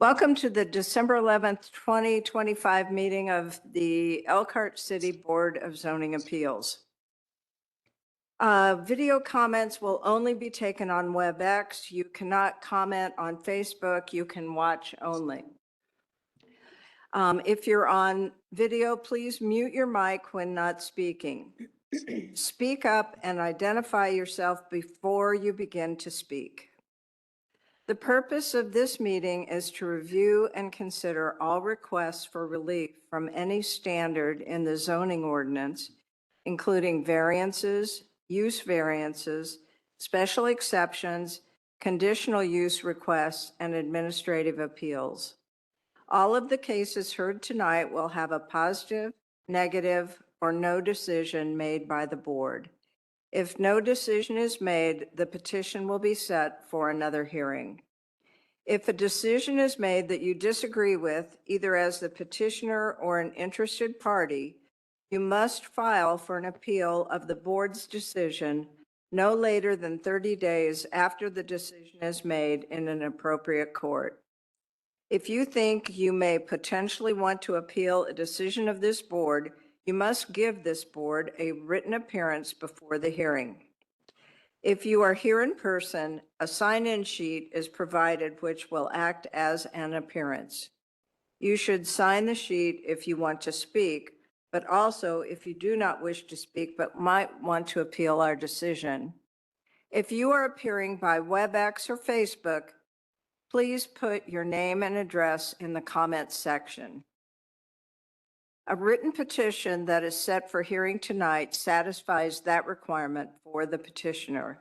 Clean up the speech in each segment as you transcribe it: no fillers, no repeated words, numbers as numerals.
Welcome to the December 11th, 2025 meeting of the Elkhart City Board of Zoning Appeals. Video comments will only be taken on WebEx. You cannot comment on Facebook. You can watch only. If you're on video, please mute your mic when not speaking. Speak up and identify yourself before you begin to speak. The purpose of this meeting is to review and consider all requests for relief from any standard in the zoning ordinance, including variances, use variances, special exceptions, conditional use requests, and administrative appeals. All of the cases heard tonight will have a positive, negative, or no decision made by the board. If no decision is made, the petition will be set for another hearing. If a decision is made that you disagree with, either as the petitioner or an interested party, you must file for an appeal of the board's decision no later than 30 days after the decision is made in an appropriate court. If you think you may potentially want to appeal a decision of this board, you must give this board a written appearance before the hearing. If you are here in person, a sign-in sheet is provided which will act as an appearance. You should sign the sheet if you want to speak, but also if you do not wish to speak but might want to appeal our decision. If you are appearing by WebEx or Facebook, please put your name and address in the comments section. A written petition that is set for hearing tonight satisfies that requirement for the petitioner.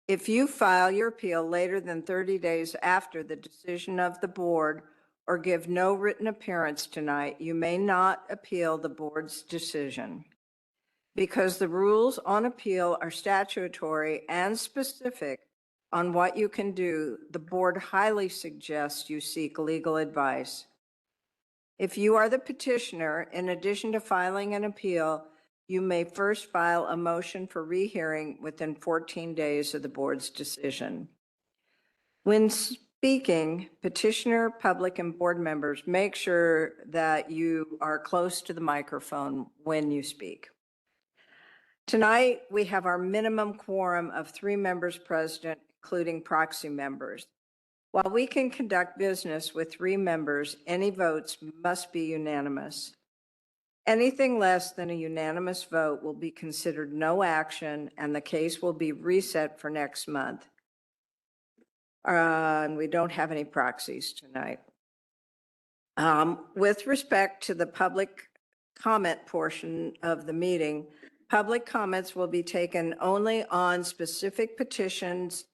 If you file your appeal later than 30 days after the decision of the board or give no written appearance tonight, you may not appeal the board's decision. Because the rules on appeal are statutory and specific on what you can do, the board highly suggests you seek legal advice. If you are the petitioner, in addition to filing an appeal, you may first file a motion for rehearing within 14 days of the board's decision. When speaking, petitioner, public, and board members, make sure that you are close to the microphone when you speak. Tonight, we have our minimum quorum of 3 members present, including proxy members. While we can conduct business with 3 members, any votes must be unanimous. Anything less than a unanimous vote will be considered no action, and the case will be reset for next month. And we don't have any proxies tonight. With respect to the public comment portion of the meeting, public comments will be taken only on specific petitions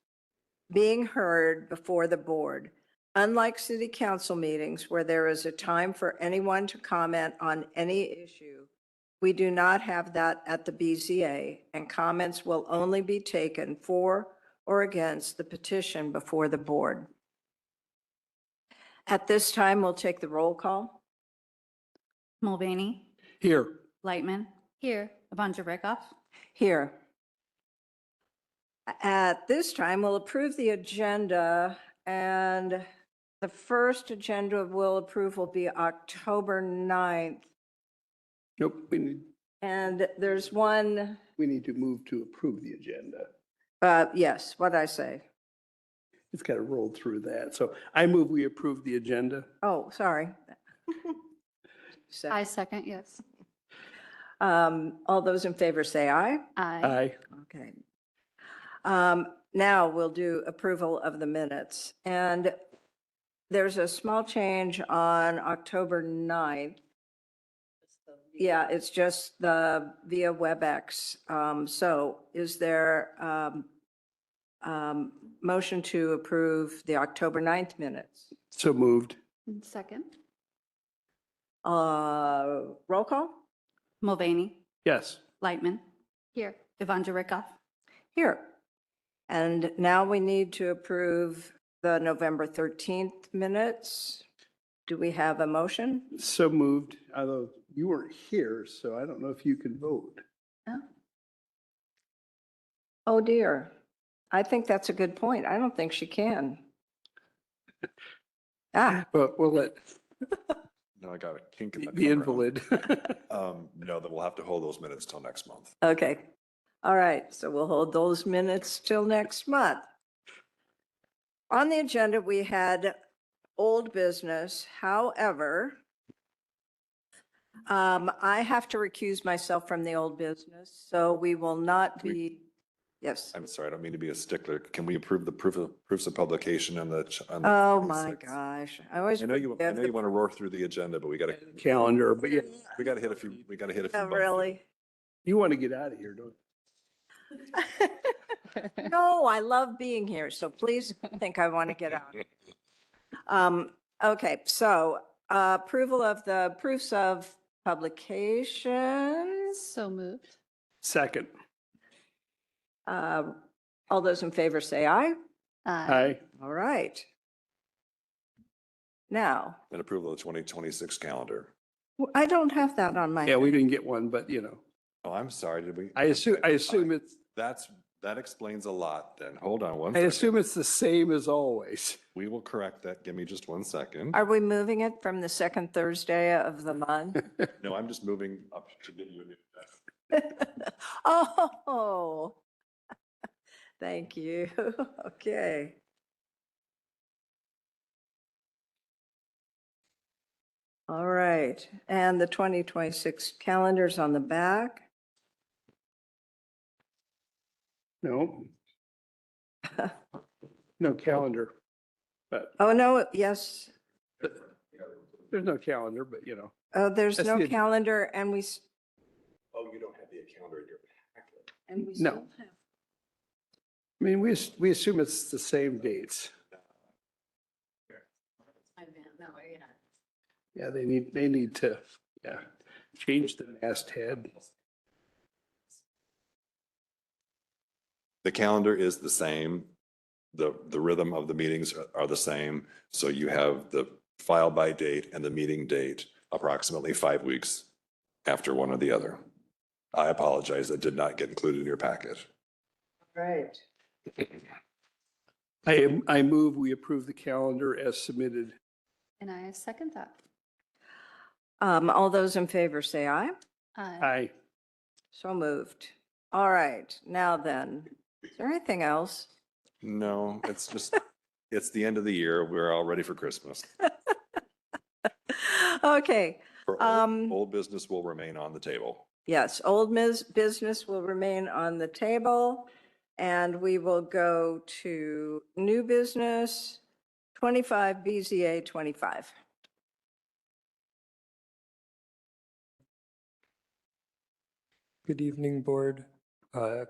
being heard before the board. Unlike city council meetings where there is a time for anyone to comment on any issue, we do not have that at the BZA, and comments will only be taken for or against the petition before the board. At this time, we'll take the roll call. Mulvaney, Here. Lightman, Here. Avanja Rickoff, Here. At this time, we'll approve the agenda, and the first agenda we'll approve will be October 9th. Nope, And there's one, we need to move to approve the agenda. yes, what'd I say? It's got to roll through that. So I move we approve the agenda. Oh, sorry. I second, yes. All those in favor say aye. Aye. Aye. Okay. Now we'll do approval of the minutes. And there's a small change on October 9th. Yeah, it's just the via WebEx. So is there motion to approve the October 9th minutes? So moved. Second. Roll call? Mulvaney, Yes. Lightman, Here. Avanja Rickoff, Here. And now we need to approve the November 13th minutes. Do we have a motion? So moved, although you weren't here, so I don't know if you can vote. Oh dear. I think that's a good point. I don't think she can. Ah, But we'll let No, I got a kink in the. the camera. invalid. No, then we'll have to hold those minutes till next month. okay. All right, so we'll hold those minutes till next month. On the agenda, we had old business. However, I have to recuse myself from the old business, so we will not be, yes. I'm sorry, I don't mean to be a stickler. Can we approve the proofs of publication on the? Oh, my 26th? gosh. I always I know you forget the- want to roar through the agenda, but we got to, Calendar, but yeah, we got to hit a few, we got to hit a few. Oh, bumps. really? you want to get out of here, don't No, I love being here, so please think I want to get out. Okay, so approval of the proofs of publications. So moved. Second. All those in favor say aye. Aye. All right. Now, And approval of the 2026 calendar. I don't have that on my. Yeah, we didn't get one, but Oh, I'm sorry, did we? I assume it's, That explains a lot then. Hold on one I second. assume it's the same as always. We will correct that. Give me just 1 second. Are we moving it from the second Thursday of the month? No, I'm just moving up to give you a new. Oh, thank you. Okay. All right, and the 2026 calendar's on the back. No. No calendar, but Oh, no, yes. there's no calendar, but Oh, there's That's no the- calendar and we, Oh, you don't have the calendar in your packet. and we No. still have. I mean, we assume it's the same dates. Yeah, they need to, change the masthead. The calendar is the same. The rhythm of the meetings are the same. So you have the file by date and the meeting date approximately 5 weeks after one or the other. I apologize. That did not get included in your packet. Right. I move we approve the calendar as submitted. And I second that. All those in favor say aye. Aye. Aye. So moved. All right, now then, is there anything else? No, it's just, it's the end of the year. We're all ready for Christmas. Okay, For old business will remain on the table. yes, old business will remain on the table. And we will go to new business, 25 BZA 25. Good evening, Board.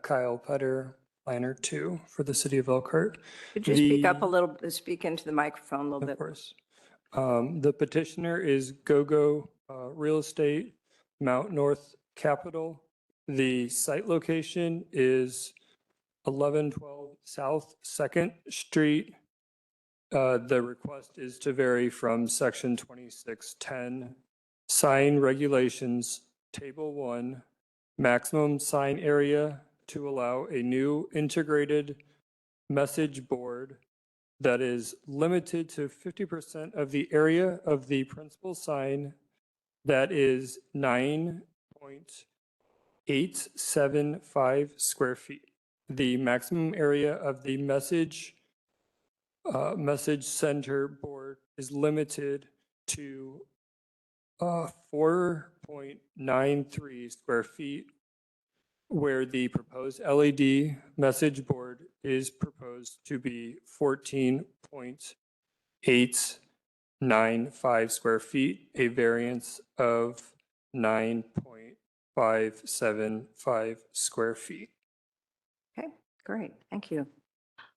Kyle Putter, Planner 2 for the City of Elkhart. Could you speak up a The- little, speak into the microphone a little Of bit? course. The petitioner is GoGo Real Estate, Mount North Capital. The site location is 1112 South Second Street. The request is to vary from Section 2610, Sign Regulations, Table 1, maximum sign area to allow a new integrated message board that is limited to 50% of the area of the principal sign that is 9.875 square feet. The maximum area of the message center board is limited to 4.93 square feet, where the proposed LED message board is proposed to be 14.895 square feet, a variance of 9.575 square feet. Okay, great, thank you.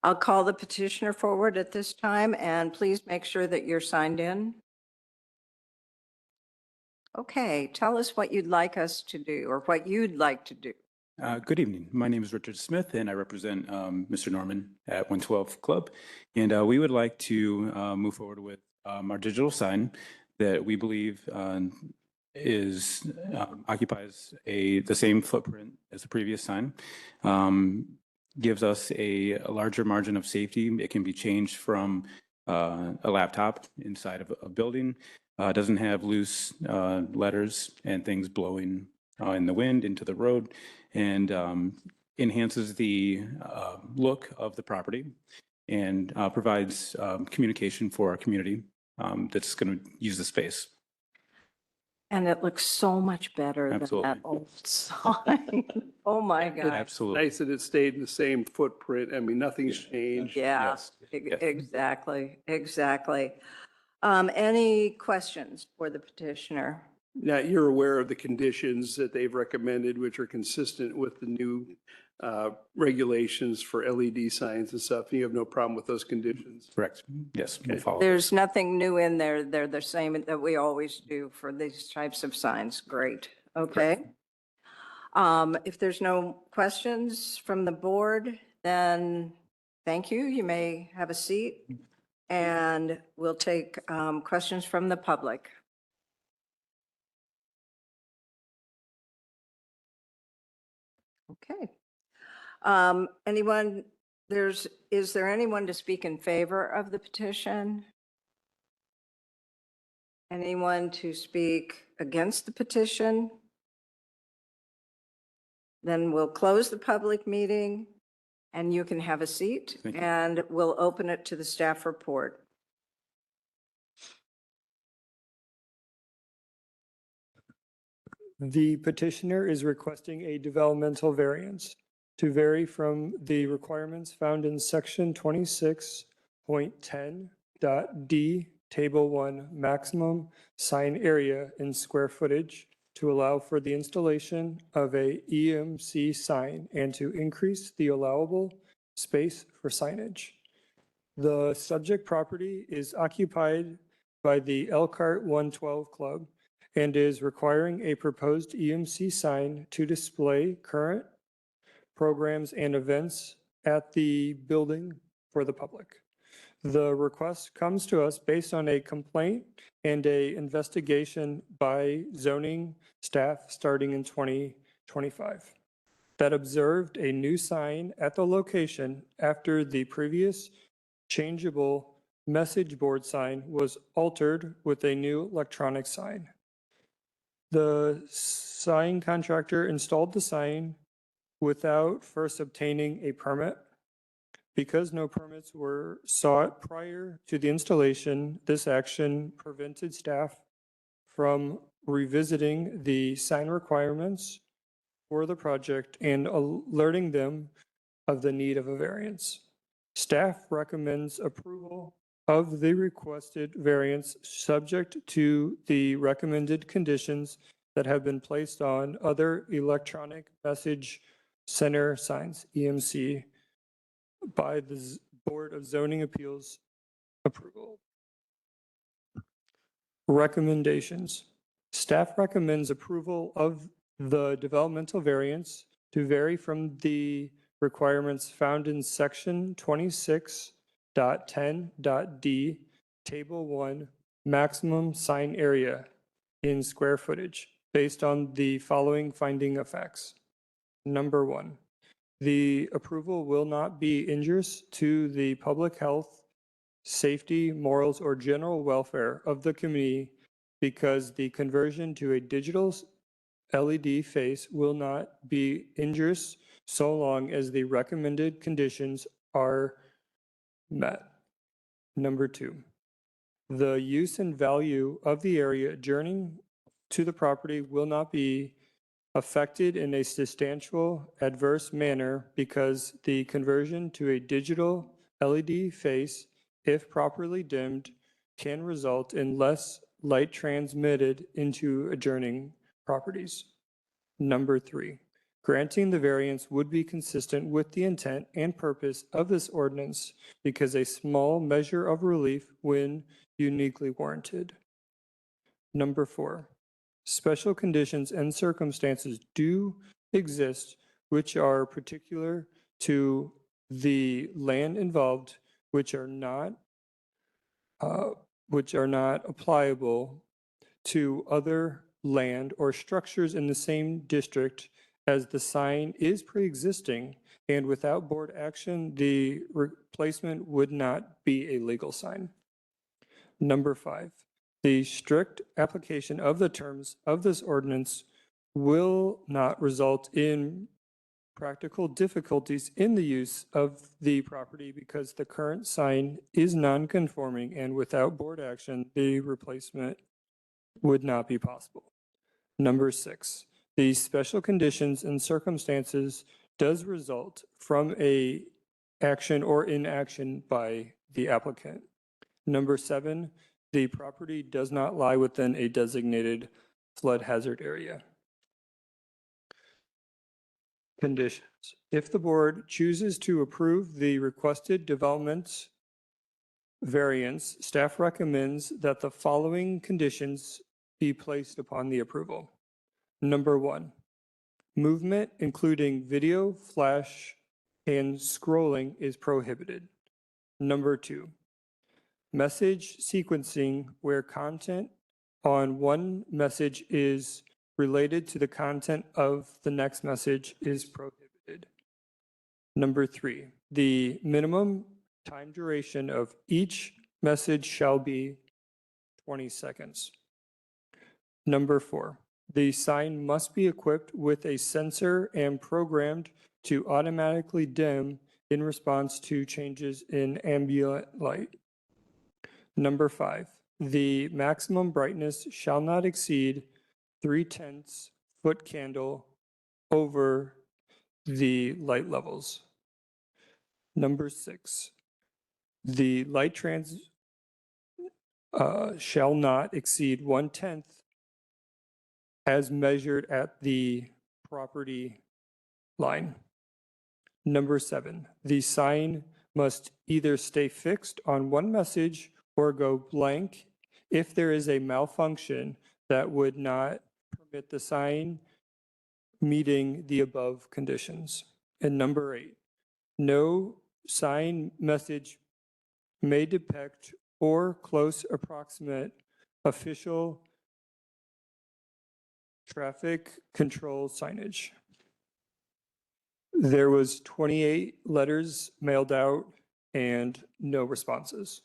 I'll call the petitioner forward at this time, and please make sure that you're signed in. Okay, tell us what you'd like us to do, or what you'd like to do. Good evening. My name is Richard Smith, and I represent Mr. Norman at 112 Club. And we would like to move forward with our digital sign that we believe is occupies the same footprint as the previous sign. Gives us a larger margin of safety. It can be changed from a laptop inside of a building. Doesn't have loose letters and things blowing in the wind into the road, and enhances the look of the property and provides communication for our community that's going to use the space. And it looks so much better than Absolutely. that old sign. Oh, my God. Absolutely. Nice that it stayed in the same footprint. I mean, nothing's changed. Yeah, Yes. Yes. exactly, exactly. Any questions for the petitioner? Now, you're aware of the conditions that they've recommended, which are consistent with the new regulations for LED signs and stuff. You have no problem with those conditions? Correct. Yes, we'll Okay. follow. There's nothing new in there. They're the same that we always do for these types of signs. Great. Okay. If there's no questions from the board, then thank you. You may have a seat. And we'll take questions from the public. Okay. Anyone, is there anyone to speak in favor of the petition? Anyone to speak against the petition? Then we'll close the public meeting and you can have a seat Thank you. and we'll open it to the staff report. The petitioner is requesting a developmental variance to vary from the requirements found in section 26.10.d, table 1, maximum sign area in square footage to allow for the installation of a EMC sign and to increase the allowable space for signage. The subject property is occupied by the Elkhart 112 Club and is requiring a proposed EMC sign to display current programs and events at the building for the public. The request comes to us based on a complaint and a investigation by zoning staff starting in 2025 that observed a new sign at the location after the previous changeable message board sign was altered with a new electronic sign. The sign contractor installed the sign without first obtaining a permit. Because no permits were sought prior to the installation, this action prevented staff from revisiting the sign requirements for the project and alerting them of the need of a variance. Staff recommends approval of the requested variance subject to the recommended conditions that have been placed on other electronic message center signs, EMC, by the Board of Zoning Appeals approval. Recommendations. Staff recommends approval of the developmental variance to vary from the requirements found in section 26.10.d, table 1, maximum sign area in square footage, based on the following finding of facts. Number 1, the approval will not be injurious to the public health, safety, morals, or general welfare of the community because the conversion to a digital LED face will not be injurious so long as the recommended conditions are met. Number 2, the use and value of the area adjoining to the property will not be affected in a substantial adverse manner because the conversion to a digital LED face, if properly dimmed, can result in less light transmitted into adjoining properties. Number 3, granting the variance would be consistent with the intent and purpose of this ordinance because a small measure of relief when uniquely warranted. Number 4, special conditions and circumstances do exist which are particular to the land involved, which are not applicable to other land or structures in the same district as the sign is pre-existing and without board action, the replacement would not be a legal sign. Number 5, the strict application of the terms of this ordinance will not result in practical difficulties in the use of the property because the current sign is non-conforming and without board action, the replacement would not be possible. Number 6, the special conditions and circumstances does result from a action or inaction by the applicant. Number 7, the property does not lie within a designated flood hazard area. Conditions. If the board chooses to approve the requested development variance, staff recommends that the following conditions be placed upon the approval. Number 1, movement including video, flash, and scrolling is prohibited. Number 2, message sequencing where content on one message is related to the content of the next message is prohibited. Number 3, the minimum time duration of each message shall be 20 seconds. Number 4, the sign must be equipped with a sensor and programmed to automatically dim in response to changes in ambient light. Number 5, the maximum brightness shall not exceed 3/10 foot candle over the light levels. Number 6, the light shall not exceed 1/10 as measured at the property line. Number 7, the sign must either stay fixed on one message or go blank if there is a malfunction that would not permit the sign meeting the above conditions. And number 8, no sign message may depict or close approximate official traffic control signage. There was 28 letters mailed out and no responses.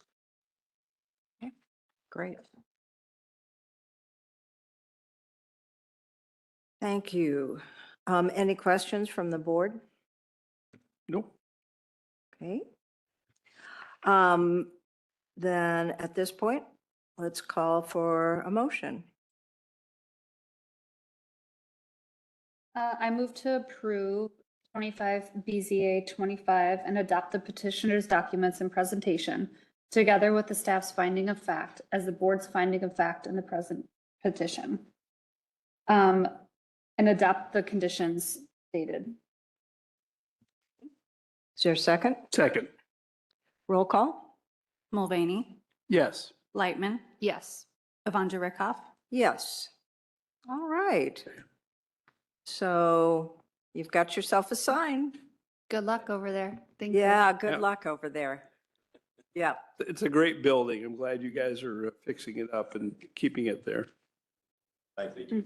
Great. Thank you. Any questions from the board? Nope. Okay. Then at this point, let's call for a motion. I move to approve 25 BZA 25 and adopt the petitioner's documents and presentation together with the staff's finding of fact as the board's finding of fact in the present petition. And adopt the conditions stated. Is there a second? Second. Roll call? Mulvaney, Yes. Lightman, Yes. Evangelista Rickoff, Yes. All right. So you've got yourself a sign. Good luck over there. Thank you. Yeah, Yeah. good luck over there. Yeah. It's a great building. I'm glad you guys are fixing it up and keeping it there. Thank you.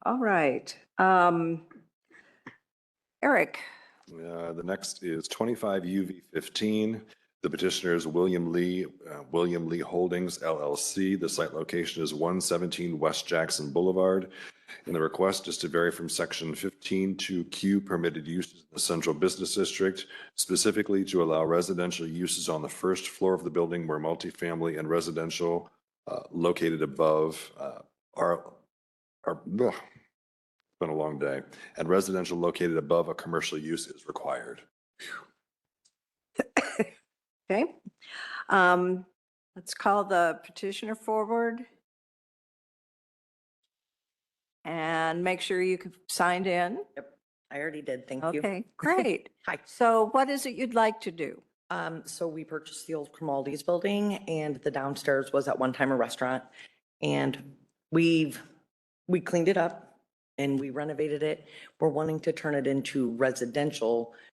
All right. Eric, The next is 25 UV 15. The petitioner is William Lee Holdings LLC. The site location is 117 West Jackson Boulevard. And the request is to vary from section 15(2)Q permitted uses in the central business district, specifically to allow residential uses on the first floor of the building where multifamily and residential located above it's been a long day, and residential located above a commercial use is required. okay. Let's call the petitioner forward. And make sure you signed in. I already did, thank you. Okay, great. Hi. So what is it you'd like to do? So we purchased the old Grimaldi's building and the downstairs was at one time a restaurant. And we cleaned it up and we renovated it. We're wanting to turn it into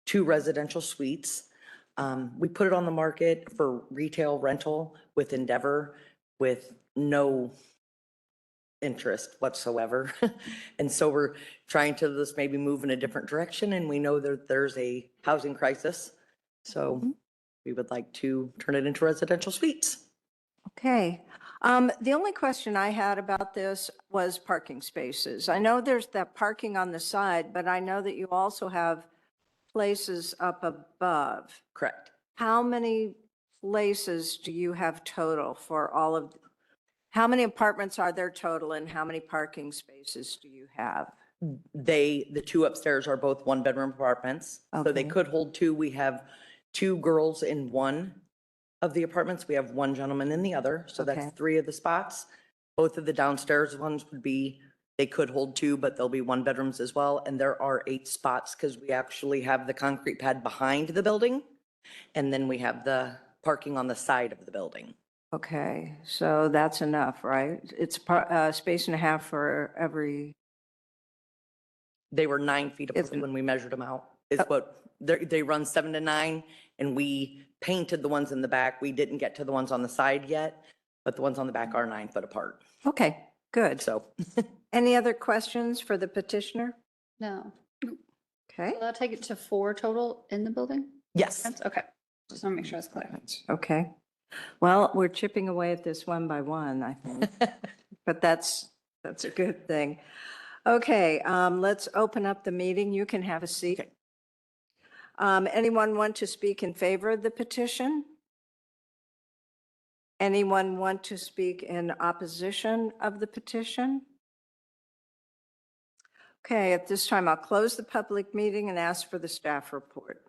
two residential suites. We put it on the market for retail rental with Endeavor with no interest whatsoever. And so we're trying to just maybe move in a different direction, and we know that there's a housing crisis. So we would like to turn it into residential suites. Okay. The only question I had about this was parking spaces. I know there's that parking on the side, but I know that you also have places up above. Correct. How many places do you have total for all of, how many apartments are there total and how many parking spaces do you have? The two upstairs are both one-bedroom apartments, so they Okay. could hold two. We have two girls in one of the apartments. We have one gentleman in the other, so Okay. that's three of the spots. Both of the downstairs ones would be, they could hold two, but they'll be one bedrooms as well. And there are 8 spots because we actually have the concrete pad behind the building. And then we have the parking on the side of the building. Okay, so that's enough, right? It's space and a half for every, They were 9 feet It's- apart when we measured them out. Is what, they run 7 to 9, and we painted the ones in the back. We didn't get to the ones on the side yet, but the ones on the back are 9 foot apart. okay, good. So Any other questions for the petitioner? No. Okay. Will that take it to 4 total in the building? yes, Okay. Just want to make sure it's clear. Okay. Well, we're chipping away at this one by one, I think, but that's a good thing. Okay, let's open up the meeting. You can have a seat. Anyone want to speak in favor of the petition? Anyone want to speak in opposition of the petition? Okay, at this time, I'll close the public meeting and ask for the staff report.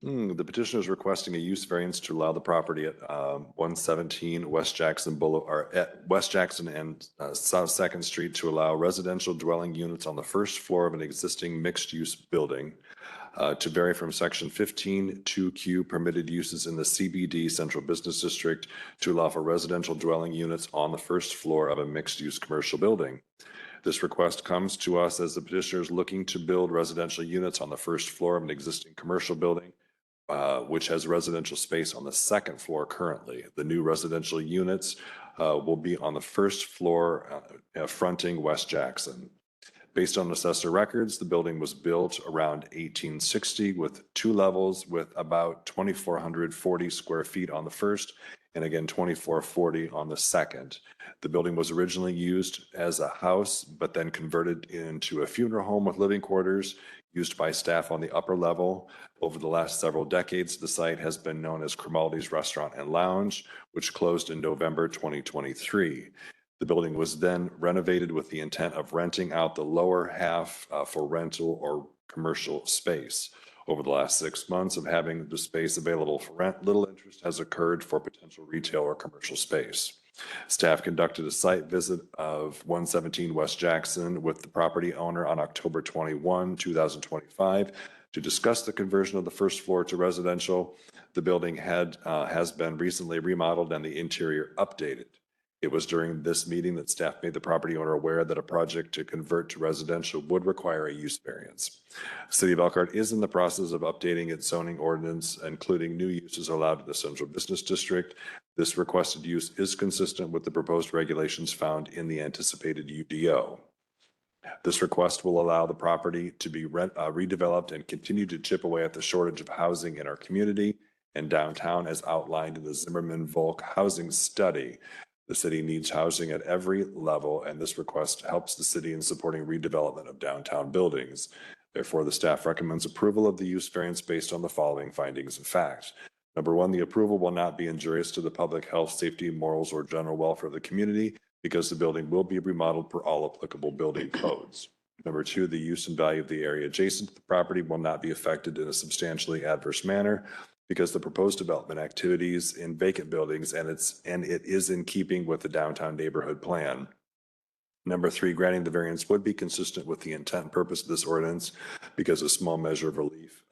The petitioner is requesting a use variance to allow the property at 117 West Jackson Boulevard, at West Jackson and South Second Street to allow residential dwelling units on the first floor of an existing mixed-use building to vary from section 15 2Q permitted uses in the CBD Central Business District to allow for residential dwelling units on the first floor of a mixed-use commercial building. This request comes to us as the petitioner is looking to build residential units on the first floor of an existing commercial building, which has residential space on the second floor currently. The new residential units will be on the first floor fronting West Jackson. Based on assessor records, the building was built around 1860 with 2 levels with about 2,440 square feet on the first and again 2,440 on the second. The building was originally used as a house, but then converted into a funeral home with living quarters used by staff on the upper level. Over the last several decades, the site has been known as Grimaldi's Restaurant and Lounge, which closed in November 2023. The building was then renovated with the intent of renting out the lower half for rental or commercial space. Over the last 6 months of having the space available for rent, little interest has occurred for potential retail or commercial space. Staff conducted a site visit of 117 West Jackson with the property owner on October 21, 2025 to discuss the conversion of the first floor to residential. The building has been recently remodeled and the interior updated. It was during this meeting that staff made the property owner aware that a project to convert to residential would require a use variance. City of Elkhart is in the process of updating its zoning ordinance, including new uses allowed in the Central Business District. This requested use is consistent with the proposed regulations found in the anticipated UDO. This request will allow the property to be redeveloped and continue to chip away at the shortage of housing in our community and downtown as outlined in the Zimmerman-Volk Housing Study. The city needs housing at every level, and this request helps the city in supporting redevelopment of downtown buildings. Therefore, the staff recommends approval of the use variance based on the following findings of fact. Number 1, the approval will not be injurious to the public health, safety, morals, or general welfare of the community because the building will be remodeled per all applicable building codes. Number 2, the use and value of the area adjacent to the property will not be affected in a substantially adverse manner because the proposed development activities in vacant buildings and it is in keeping with the downtown neighborhood plan. Number 3, granting the variance would be consistent with the intent and purpose of this ordinance because a small measure of relief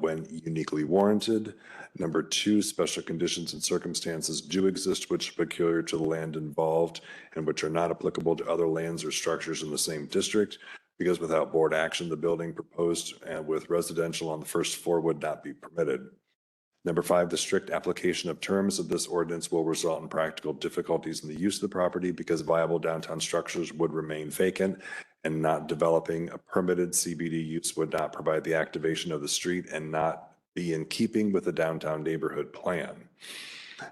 when uniquely warranted. Number 2, special conditions and circumstances do exist which are peculiar to the land involved and which are not applicable to other lands or structures in the same district because without board action, the building proposed with residential on the first floor would not be permitted. Number 5, the strict application of terms of this ordinance will result in practical difficulties in the use of the property because viable downtown structures would remain vacant and not developing a permitted CBD use would not provide the activation of the street and not be in keeping with the downtown neighborhood plan.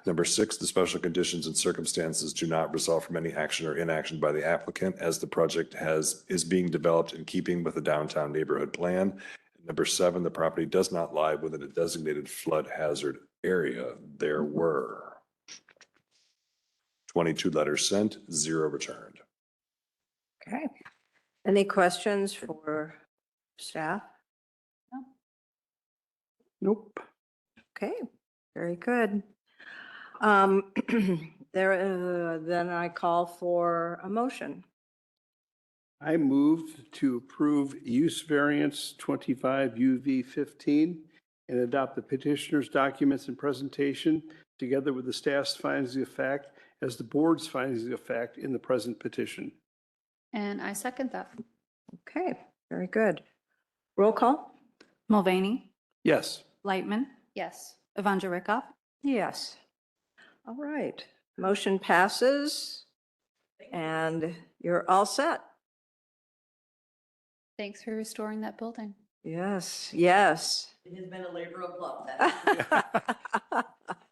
Number 6, the special conditions and circumstances do not result from any action or inaction by the applicant as the project is being developed in keeping with the downtown neighborhood plan. Number 7, the property does not lie within a designated flood hazard area. There were 22 letters sent, 0 returned. Okay. Any questions for staff? Nope. Okay, very good. Then I call for a motion. I move to approve use variance 25 UV 15 and adopt the petitioner's documents and presentation together with the staff's findings of fact as the board's findings of fact in the present petition. And I second that. Okay, very good. Roll call? Mulvaney, Yes. Lightman, Yes. Evangelista Rickoff, Yes. All right, motion passes and you're all set. Thanks for restoring that building. Yes, yes. It has been a labor of love.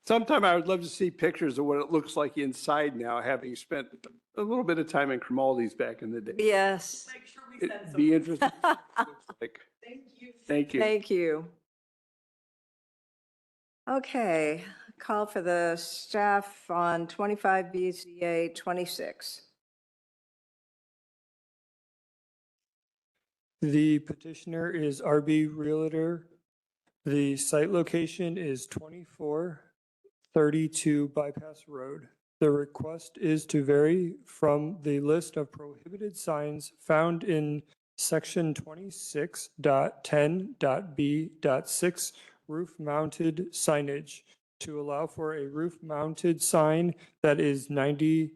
Sometime I would love to see pictures of what it looks like inside now, having spent a little bit of time in Grimaldi's back in the day. Yes. Make sure we It'd send be some. interesting. to see what it looks like. Thank you. Thank you. Thank you. Okay, call for the staff on 25 BZA 26. The petitioner is RB Realtor. The site location is 2432 Bypass Road. The request is to vary from the list of prohibited signs found in section 26.10.b.6 roof-mounted signage to allow for a roof-mounted sign that is 90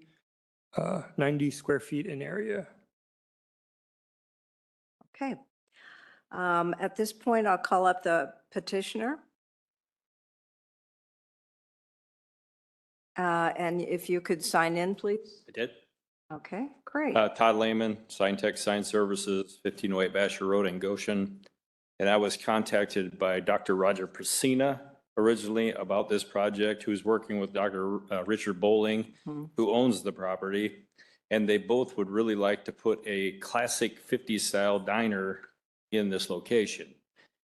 square feet in area. Okay. At this point, I'll call up the petitioner. And if you could sign in, please. I did. Okay, great. Todd Lehman, Sign Tech Sign Services, 1508 Basher Road in Goshen. And I was contacted by Dr. Roger Prasina originally about this project, who's working with Dr. Richard Bowling, Mhm. who owns the property. And they both would really like to put a classic 50s style diner in this location.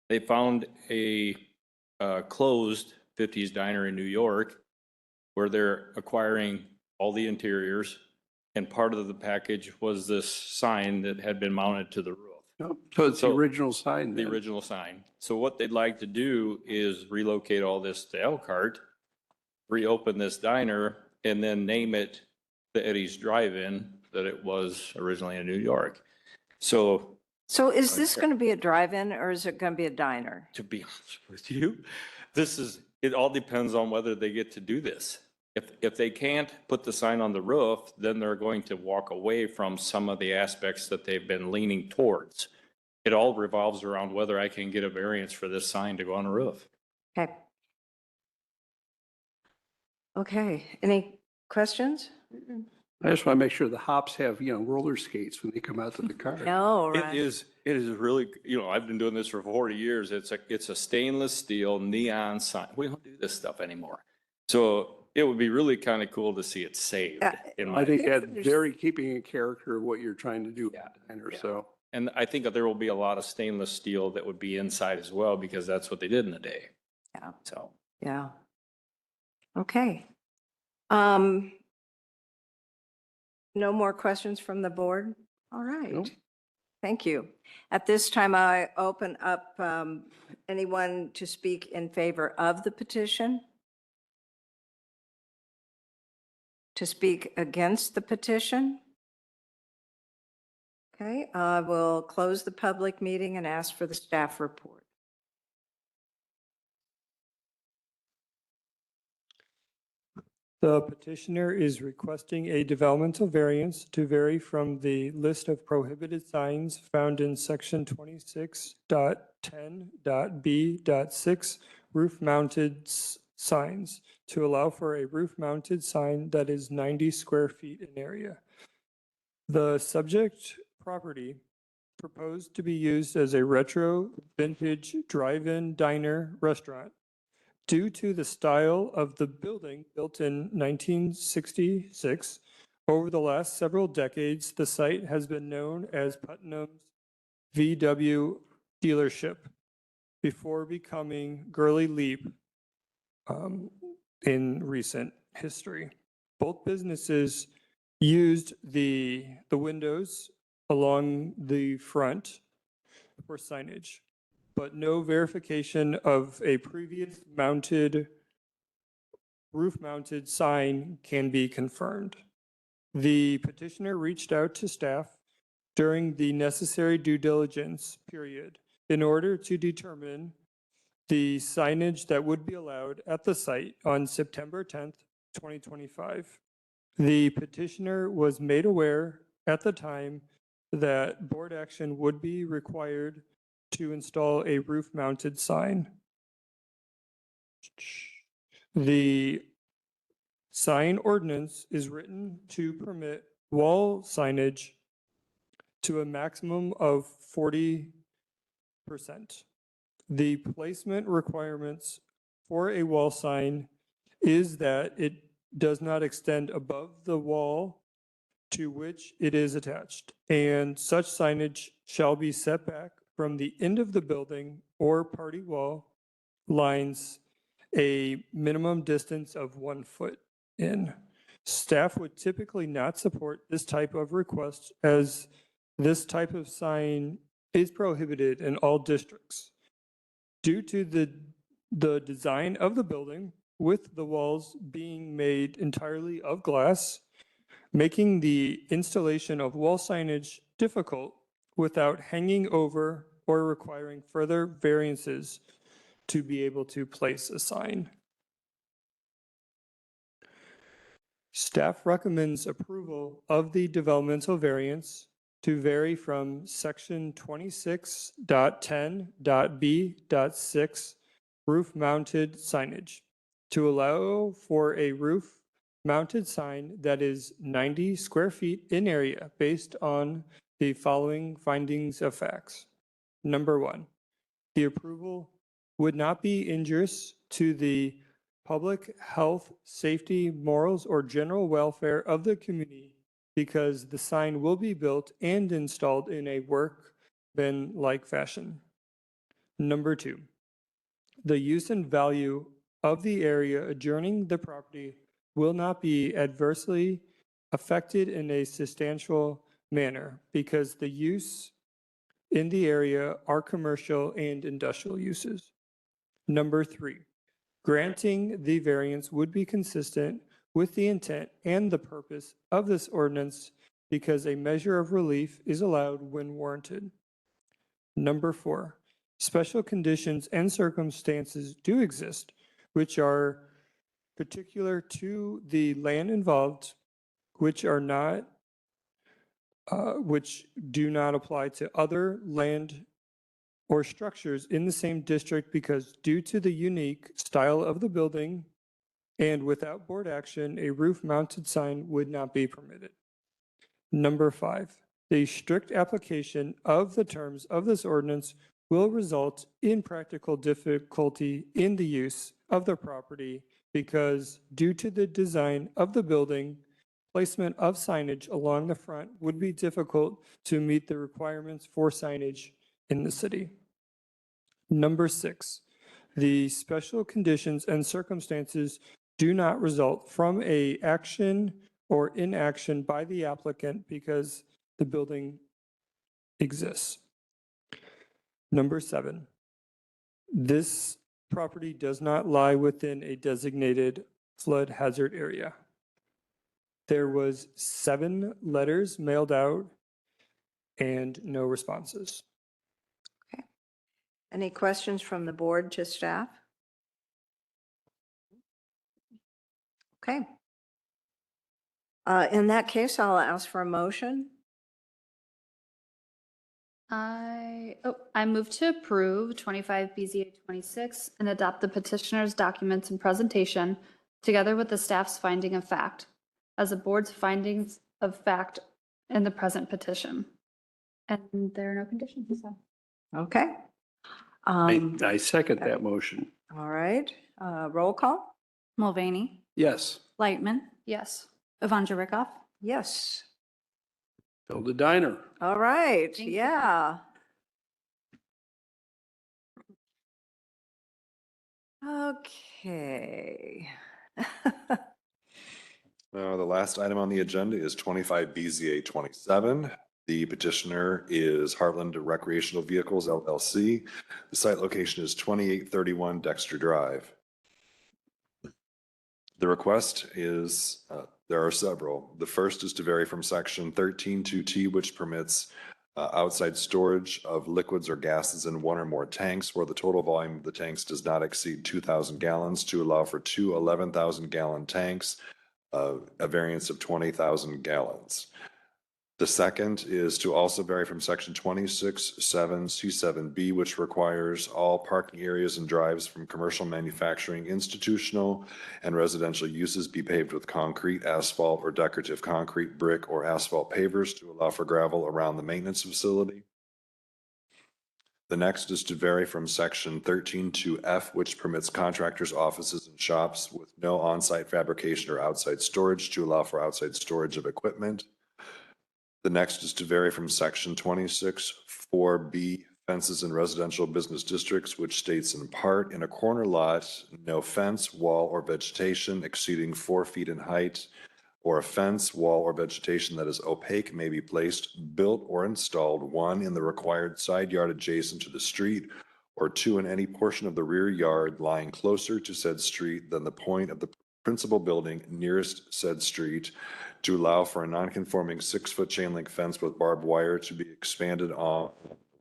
They found a closed 50s diner in New York where they're acquiring all the interiors. And part of the package was this sign that had been mounted to the roof. No, so it's the So, original sign The then. original sign. So what they'd like to do is relocate all this to Elkhart, reopen this diner, and then name it the Eddie's Drive-In that it was originally in New York. So So is this going to be a drive-in or is it going to be a diner? to be honest with you, it all depends on whether they get to do this. If they can't put the sign on the roof, then they're going to walk away from some of the aspects that they've been leaning towards. It all revolves around whether I can get a variance for this sign to go on a roof. Okay. Okay, any questions? I just want to make sure the hops have, roller skates when they come out to the car. No, It right? is really, I've been doing this for 40 years. It's a stainless steel neon sign. We don't do this stuff anymore. So it would be really kind of cool to see it saved Yeah, in I my, think think that's there's- very keeping in character of what you're trying to do. Yeah, Diner, yeah. So, and I think that there will be a lot of stainless steel that would be inside as well because that's what they did in the day. Yeah. So. Yeah. Okay. No more questions from the board? All right. Nope. Thank you. At this time, I open up anyone to speak in favor of the petition? To speak against the petition? Okay, I will close the public meeting and ask for the staff report. The petitioner is requesting a developmental variance to vary from the list of prohibited signs found in section 26.10.b.6 roof-mounted signs to allow for a roof-mounted sign that is 90 square feet in area. The subject property proposed to be used as a retro vintage drive-in diner restaurant. Due to the style of the building built in 1966, over the last several decades, the site has been known as Putnam's VW dealership before becoming Gurley Leap in recent history. Both businesses used the windows along the front for signage, but no verification of a previous roof-mounted sign can be confirmed. The petitioner reached out to staff during the necessary due diligence period in order to determine the signage that would be allowed at the site on September 10th, 2025. The petitioner was made aware at the time that board action would be required to install a roof-mounted sign. The sign ordinance is written to permit wall signage to a maximum of 40%. The placement requirements for a wall sign is that it does not extend above the wall to which it is attached, and such signage shall be set back from the end of the building or party wall lines a minimum distance of 1 foot in. Staff would typically not support this type of request, as this type of sign is prohibited in all districts. Due to the design of the building, with the walls being made entirely of glass, making the installation of wall signage difficult without hanging over or requiring further variances to be able to place a sign. Staff recommends approval of the developmental variance to vary from section 26.10.b.6 roof-mounted signage to allow for a roof-mounted sign that is 90 square feet in area based on the following findings of facts. Number one, the approval would not be injurious to the public health, safety, morals, or general welfare of the community because the sign will be built and installed in a workman-like fashion. Number two, the use and value of the area adjoining the property will not be adversely affected in a substantial manner because the use in the area are commercial and industrial uses. Number three, granting the variance would be consistent with the intent and the purpose of this ordinance because a measure of relief is allowed when warranted. Number four, special conditions and circumstances do exist, which are particular to the land involved, which do not apply to other land or structures in the same district because due to the unique style of the building and without board action, a roof-mounted sign would not be permitted. Number five, the strict application of the terms of this ordinance will result in practical difficulty in the use of the property because due to the design of the building, placement of signage along the front would be difficult to meet the requirements for signage in the city. Number six, the special conditions and circumstances do not result from a action or inaction by the applicant because the building exists. Number seven, this property does not lie within a designated flood hazard area. There was 7 letters mailed out and no responses. Any questions from the board to staff? Okay. In that case, I'll ask for a motion. I move to approve 25 BZA 26 and adopt the petitioner's documents and presentation together with the staff's finding of fact as the board's findings of fact in the present petition. And there are no conditions, so. Okay. I second that motion. All right, roll call? Mulvaney, Yes. Lightman, Yes. Avanja Rickoff, Yes. Build a diner. All right, Thank you. yeah. Okay. The last item on the agenda is 25 BZA 27. The petitioner is Heartland Recreational Vehicles LLC. The site location is 2831 Dexter Drive. The request is, there are several. The first is to vary from section 13.2T, which permits outside storage of liquids or gases in one or more tanks where the total volume of the tanks does not exceed 2,000 gallons, to allow for two 11,000-gallon tanks, a variance of 20,000 gallons. The second is to also vary from section 26.7C7B, which requires all parking areas and drives from commercial, manufacturing, institutional, and residential uses be paved with concrete, asphalt, or decorative concrete, brick, or asphalt pavers to allow for gravel around the maintenance facility. The next is to vary from section 13.2F, which permits contractors' offices and shops with no on-site fabrication or outside storage to allow for outside storage of equipment. The next is to vary from section 26.4B, fences in residential business districts, which states in part, in a corner lot, no fence, wall, or vegetation exceeding 4 feet in height, or a fence, wall, or vegetation that is opaque may be placed, built, or installed, 1, in the required side yard adjacent to the street, or 2, in any portion of the rear yard lying closer to said street than the point of the principal building nearest said street, to allow for a non-conforming 6-foot chain link fence with barbed wire to be expanded on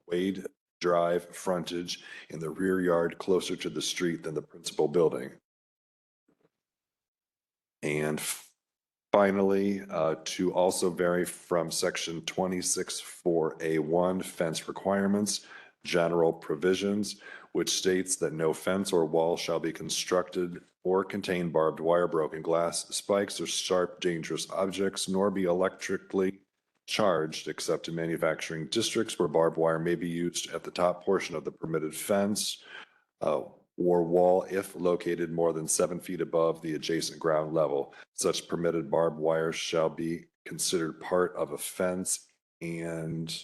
Wade Drive frontage in the rear yard closer to the street than the principal building. And finally, to also vary from section 26.4A1, fence requirements, general provisions, which states that no fence or wall shall be constructed or contain barbed wire, broken glass, spikes, or sharp, dangerous objects, nor be electrically charged except in manufacturing districts where barbed wire may be used at the top portion of the permitted fence or wall if located more than 7 feet above the adjacent ground level. Such permitted barbed wire shall be considered part of a fence and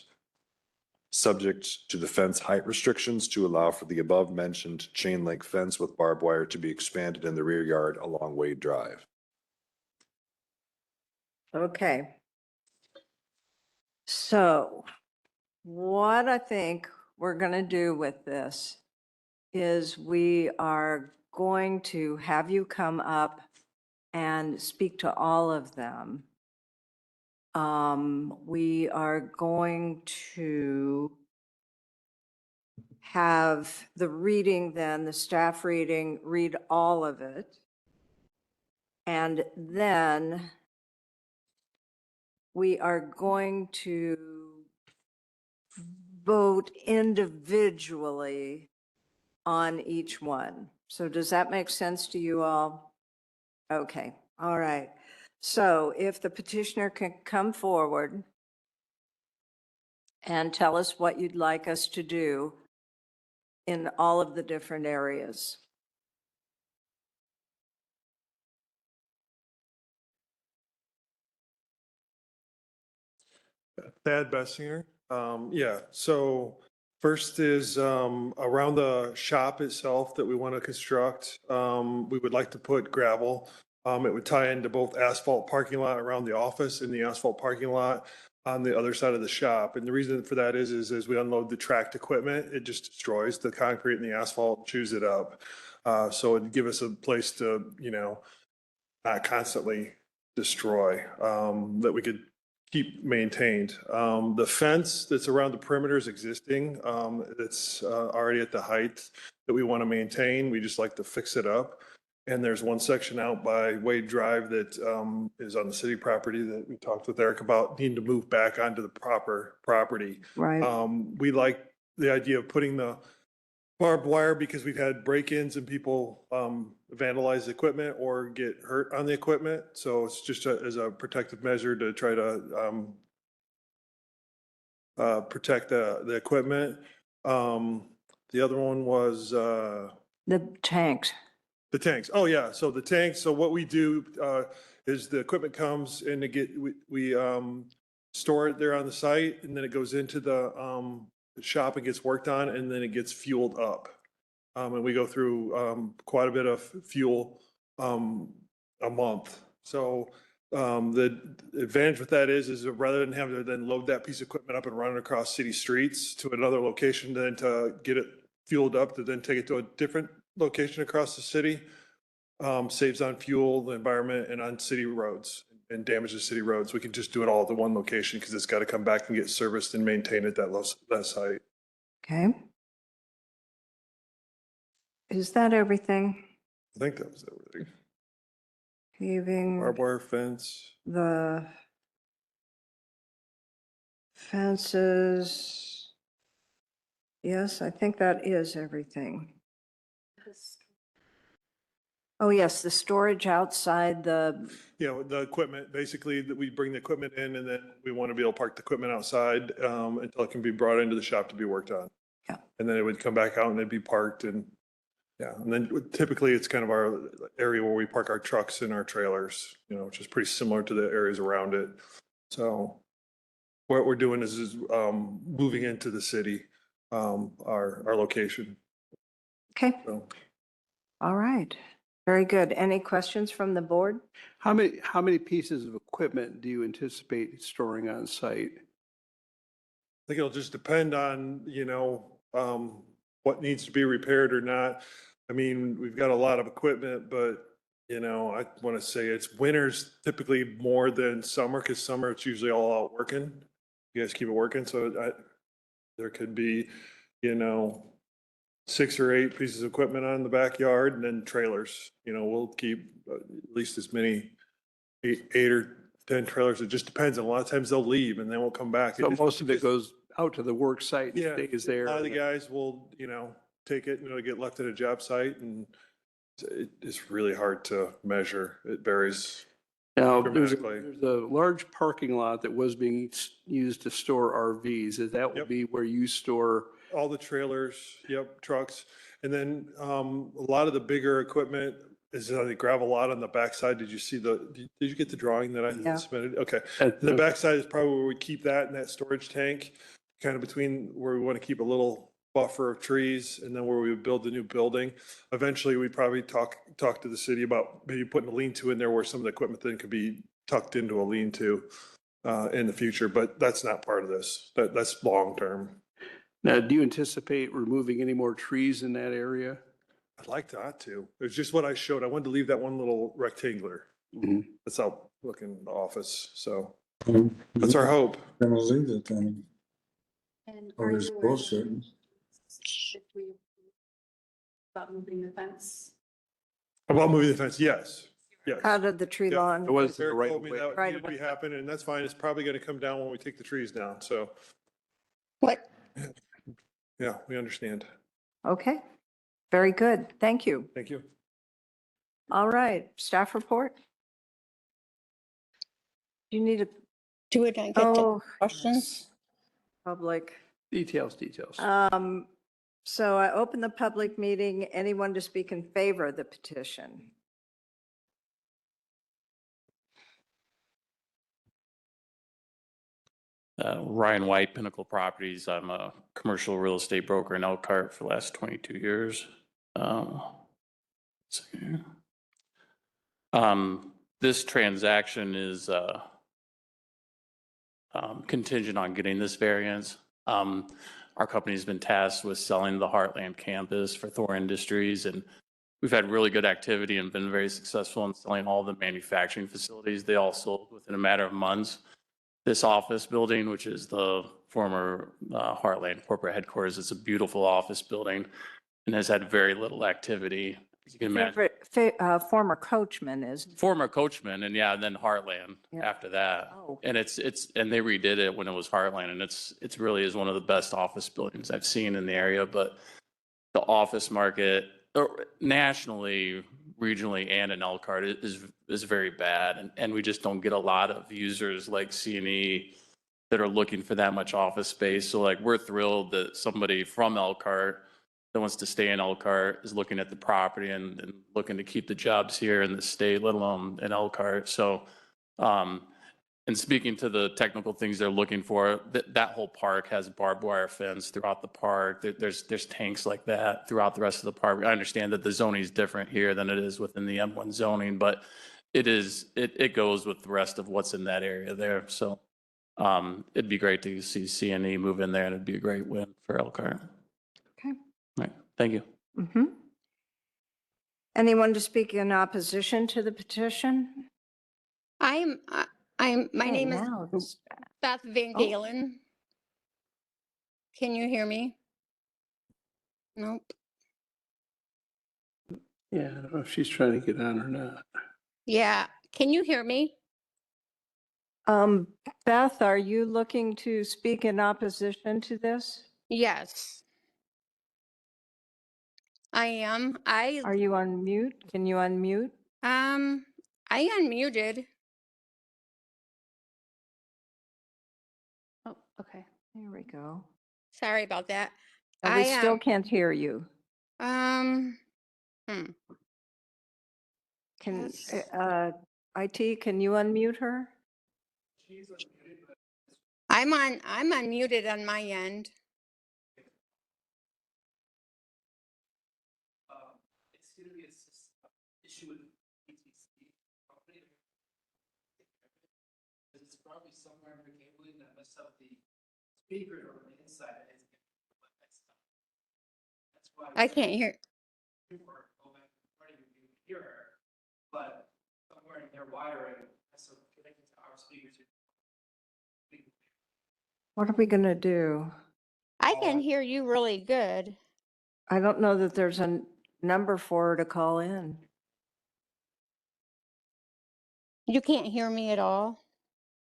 subject to the fence height restrictions to allow for the above mentioned chain link fence with barbed wire to be expanded in the rear yard along Wade Drive. Okay. So what I think we're going to do with this is we are going to have you come up and speak to all of them. We are going to have the reading then, the staff reading, read all of it. And then we are going to vote individually on each one. So does that make sense to you all? Okay, all right. So if the petitioner can come forward and tell us what you'd like us to do in all of the different areas. Thad Bessinger. Yeah, so first is around the shop itself that we want to construct. We would like to put gravel. It would tie into both asphalt parking lot around the office and the asphalt parking lot on the other side of the shop. And the reason for that is as we unload the tracked equipment, it just destroys the concrete and the asphalt, chews it up. So it'd give us a place to, not constantly destroy, that we could keep maintained. The fence that's around the perimeter is existing. It's already at the height that we want to maintain. We just like to fix it up. And there's one section out by Wade Drive that is on the city property that we talked with Eric about needing to move back onto the proper property. Right. We like the idea of putting the barbed wire because we've had break-ins and people vandalize the equipment or get hurt on the equipment. So it's just as a protective measure to try to protect the equipment. The other one was The tanks. the tanks. Oh, yeah. So the tanks, so what we do is the equipment comes and we store it there on the site, and then it goes into the shop and gets worked on, and then it gets fueled up. And we go through quite a bit of fuel a month. So the advantage with that is rather than having to then load that piece of equipment up and run it across city streets to another location, then to get it fueled up to then take it to a different location across the city, saves on fuel, the environment, and on city roads and damages city roads. We can just do it all at the one location because it's got to come back and get serviced and maintained at that site. Okay. Is that everything? I think that was everything. Paving, Barbed wire fence. the fences. Yes, I think that is everything. Oh, yes, the storage outside the, The equipment, basically, that we bring the equipment in and then we want to be able to park the equipment outside until it can be brought into the shop to be worked on. Yeah. And then it would come back out and it'd be parked and, and then typically it's kind of our area where we park our trucks and our trailers, which is pretty similar to the areas around it. So what we're doing is moving into the city, our location. okay, So. all right. Very good. Any questions from the board? How many pieces of equipment do you anticipate storing on site? I think it'll just depend on, what needs to be repaired or not. I mean, we've got a lot of equipment, but, I want to say it's winters typically more than summer, because summer it's usually all out working. You guys keep it working, so there could be, 6 or 8 pieces of equipment on the backyard and then trailers. We'll keep at least as many, 8 or 10 trailers. It just depends. And a lot of times they'll leave and then we'll come back. So most of it goes out to the work site, Yeah, stays there. a lot of the guys will, take it, get left at a job site, and it's really hard to measure. It varies. Now, there's dramatically. a large parking lot that was being used to store RVs. That will Yep. be where you store. All the trailers, trucks. And then a lot of the bigger equipment is on the gravel lot on the backside. Did you get the drawing that I Yeah. submitted? Okay. At The backside is probably where we keep that in that storage tank, kind of between where we want to keep a little buffer of trees and then where we would build the new building. Eventually, we'd probably talk to the city about maybe putting a lean-to in there where some of the equipment then could be tucked into a lean-to in the future, but that's not part of this. That's long-term. Now, do you anticipate removing any more trees in that area? I'd like not to. It's just what I showed. I wanted to leave that one little rectangular. Mhm. That's out looking the office, so that's our hope. Gonna leave it then, And or are you're you aware supposed to. if we- about moving the fence? About moving the fence, yes, yes. Out of the tree Yeah. lawn? It was the Eric right told me way. that Right would away. be happening, and that's fine. It's probably gonna come down when we take the trees down, so. What? Yeah, we understand. Okay, very good. Thank you. Thank you. All right, staff report? You need a, Do it and get to oh, questions? public. Details. So I open the public meeting. Anyone to speak in favor of the petition? Ryan White, Pinnacle Properties. I'm a commercial real estate broker in Elkhart for the last 22 years. Let's see here. This transaction is contingent on getting this variance. Our company's been tasked with selling the Heartland campus for Thor Industries, and we've had really good activity and been very successful in selling all the manufacturing facilities. They all sold within a matter of months. This office building, which is the former Heartland corporate headquarters, it's a beautiful office building and has had very little activity. as you can imagine. Former coachman is, Former coachman, and yeah, and then Heartland Yeah. after that. Oh. And and they redid it when it was Heartland, and it's really is one of the best office buildings I've seen in the area. But the office market nationally, regionally, and in Elkhart is very bad, and we just don't get a lot of users like C&E that are looking for that much office space. So like we're thrilled that somebody from Elkhart that wants to stay in Elkhart is looking at the property and looking to keep the jobs here in the state, let alone in Elkhart. So, and speaking to the technical things they're looking for, that whole park has barbed wire fence throughout the park. There's tanks like that throughout the rest of the park. I understand that the zoning is different here than it is within the M1 zoning, but it goes with the rest of what's in that area there. So, it'd be great to see C&E move in there, and it'd be a great win for Elkhart. okay. Right, thank you. Mhm. Anyone to speak in opposition to the petition? my Okay, name is now it's- Beth Van Oh. Galen. Can you hear me? Nope. Yeah, I don't know if she's trying to get on or not. Yeah, can you hear me? Beth, are you looking to speak in opposition to this? Yes. I am. Are you on mute? Can you unmute? I unmuted. Oh, okay. There we go. Sorry about that. And we I still can't hear you. Hmm. Can, Yes. IT, can you unmute her? I'm unmuted on my end. It's going to be an issue with PTC. It's probably somewhere in the cabling that messed up the speaker on the inside. That's why. I can't hear. But somewhere in their wiring, so connected to our speakers. What are we going to do? I can hear you really good. I don't know that there's a number for her to call in. You can't hear me at all.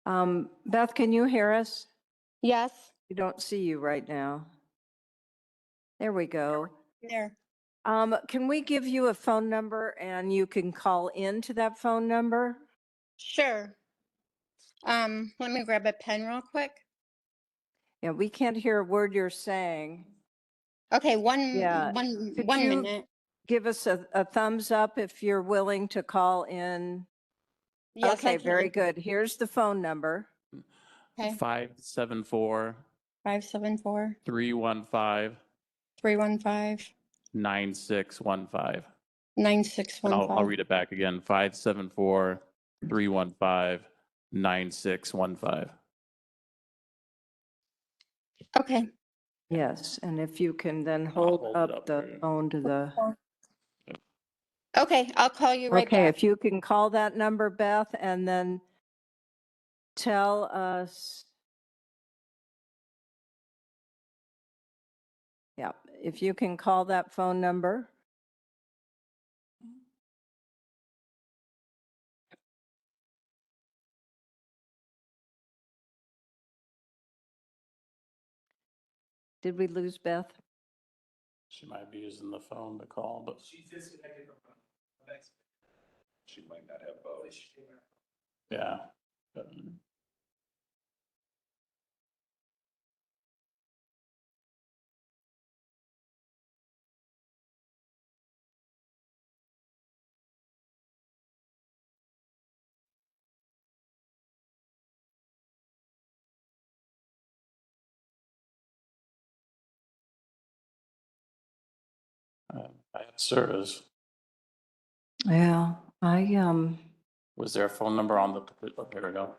Beth, can you hear us? Yes. We don't see you right now. There we go. There. Can we give you a phone number and you can call in to that phone number? Sure. Let me grab a pen real quick. Yeah, we can't hear a word you're saying. Okay, Yeah. one Could one you minute. give us a thumbs up if you're willing to call in? Yes, I Okay, very can. good. Here's the phone number. Okay. 574 574 315 315 9615. 9615. And I'll read it back again, 574 315 9615. Okay. Yes, and if you can then hold hold it up up the for you. phone to the, Okay, I'll call you right okay, back. if you can call that number, Beth, and then tell us. Yeah, if you can call that phone number. Did we lose Beth? She might be using the phone to call, but She might not have both. yeah. I have service. Yeah, Was there a phone number on the, oh, here we go.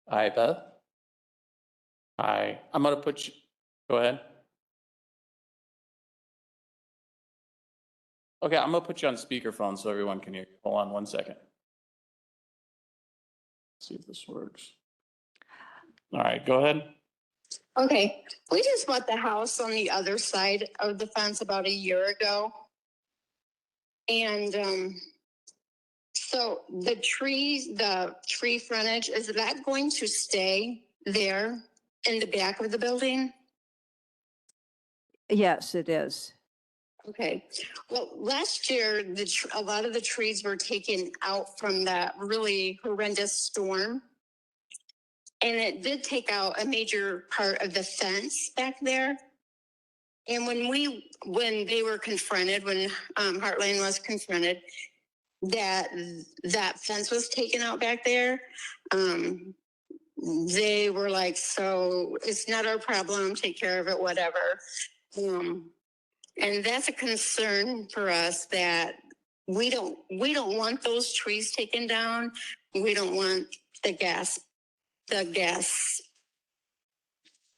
Hi, Beth. Hi, I'm gonna put you, go ahead. Okay, I'm gonna put you on speakerphone so everyone can hear you. Hold on one second. See if this works. All right, go ahead. Okay, we just bought the house on the other side of the fence about a year ago. And so the tree frontage, is that going to stay there in the back of the building? Yes, it is. Okay, well, last year, a lot of the trees were taken out from that really horrendous storm. And it did take out a major part of the fence back there. And when they were confronted, when Heartland was confronted, that fence was taken out back there, they were like, so it's not our problem, take care of it, whatever. And that's a concern for us, that we don't want those trees taken down. We don't want the gas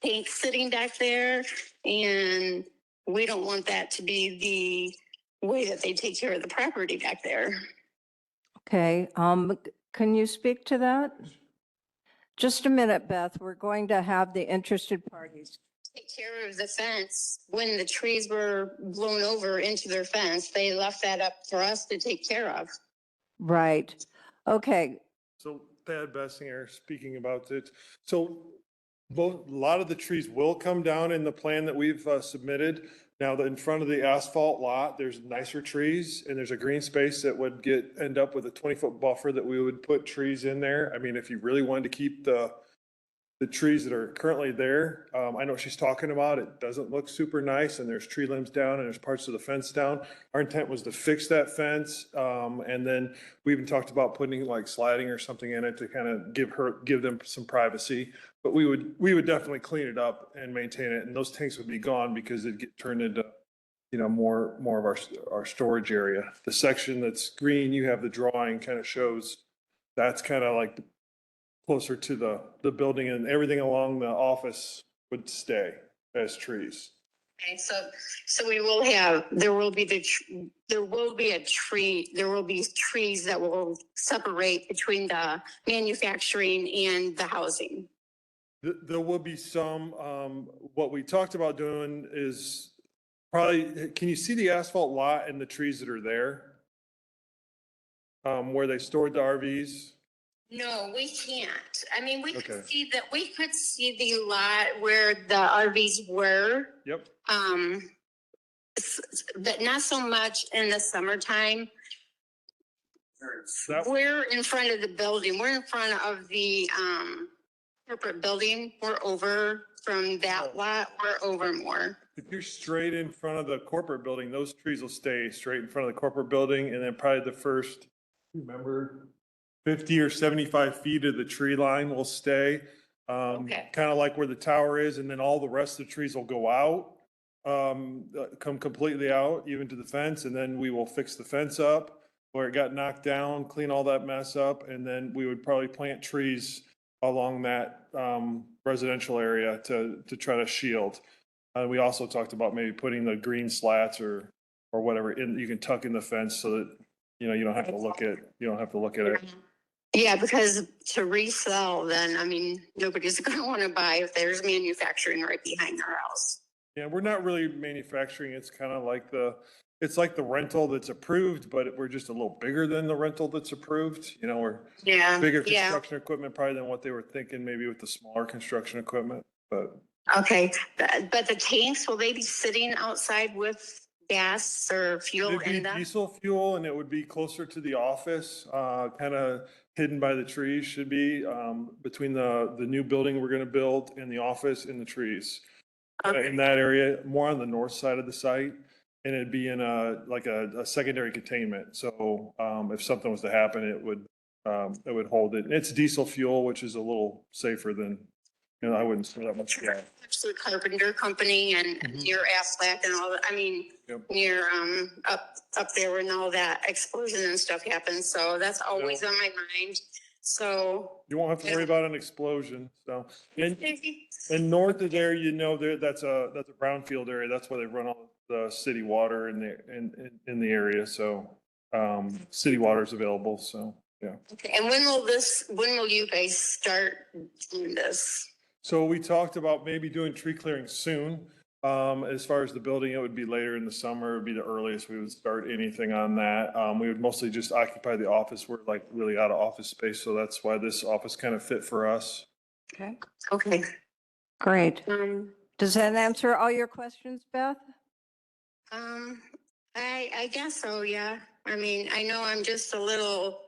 tank sitting back there, and we don't want that to be the way that they take care of the property back there. Okay, can you speak to that? Just a minute, Beth. We're going to have the interested parties. Take care of the fence. When the trees were blown over into their fence, they left that up for us to take care of. Right. Okay, So Thad Bessinger speaking about it. So a lot of the trees will come down in the plan that we've submitted. Now, in front of the asphalt lot, there's nicer trees and there's a green space that would end up with a 20-foot buffer that we would put trees in there. I mean, if you really wanted to keep the trees that are currently there, I know she's talking about, it doesn't look super nice and there's tree limbs down and there's parts of the fence down. Our intent was to fix that fence. And then we even talked about putting like sliding or something in it to kind of give them some privacy. But we would definitely clean it up and maintain it. And those tanks would be gone because it'd get turned into, more of our storage area. The section that's green, you have the drawing kind of shows, that's kind of like closer to the building, and everything along the office would stay as trees. Okay, so there will be trees that will separate between the manufacturing and the housing. There will be some, what we talked about doing is probably, can you see the asphalt lot and the trees that are there? Where they stored the RVs? No, we can't. I mean, we Okay. could see the lot where the RVs were. Yep. But not so much in the summertime. That- We're in front of the building. We're in front of the corporate building. We're over from that lot. We're over more. If you're straight in front of the corporate building, those trees will stay straight in front of the corporate building, and then probably the first, remember, 50 or 75 feet of the tree line will stay. Okay. Kind of like where the tower is, and then all the rest of the trees will go out, come completely out, even to the fence, and then we will fix the fence up where it got knocked down, clean all that mess up, and then we would probably plant trees along that residential area to try to shield. We also talked about maybe putting the green slats or whatever in, you can tuck in the fence so that, you don't have to look at it. Yeah, because to resell, then, I mean, nobody's going to want to buy if there's manufacturing right behind their house. Yeah, we're not really manufacturing. It's kind of like it's like the rental that's approved, but we're just a little bigger than the rental that's approved. We're Yeah. bigger Yeah. construction equipment probably than what they were thinking, maybe with the smaller construction equipment, but. Okay, but the tanks, will they be sitting outside with gas or fuel It'd be in them? diesel fuel, and it would be closer to the office, kind of hidden by the trees, should be, between the new building we're gonna build and the office and the trees. Okay. In that area, more on the north side of the site, and it'd be in a secondary containment. So, if something was to happen, it would hold it. And it's diesel fuel, which is a little safer than, I wouldn't spend that much gas. It's the Carpenter Company and near Aflac and all that, I mean, Yep. near, up there when all that explosion and stuff happens, so that's always on my mind, so. You won't have to worry about an explosion, so. And north of there, that's a brownfield area. That's why they run all the city water in the area. So, city water is available. So, yeah. Okay, and when will you guys start doing this? So we talked about maybe doing tree clearing soon. As far as the building, it would be later in the summer, would be the earliest we would start anything on that. We would mostly just occupy the office. We're like really out of office space, so that's why this office kind of fit for us. Okay, Okay. great. Does that answer all your questions, Beth? I guess so, yeah. I mean, I know I'm just a little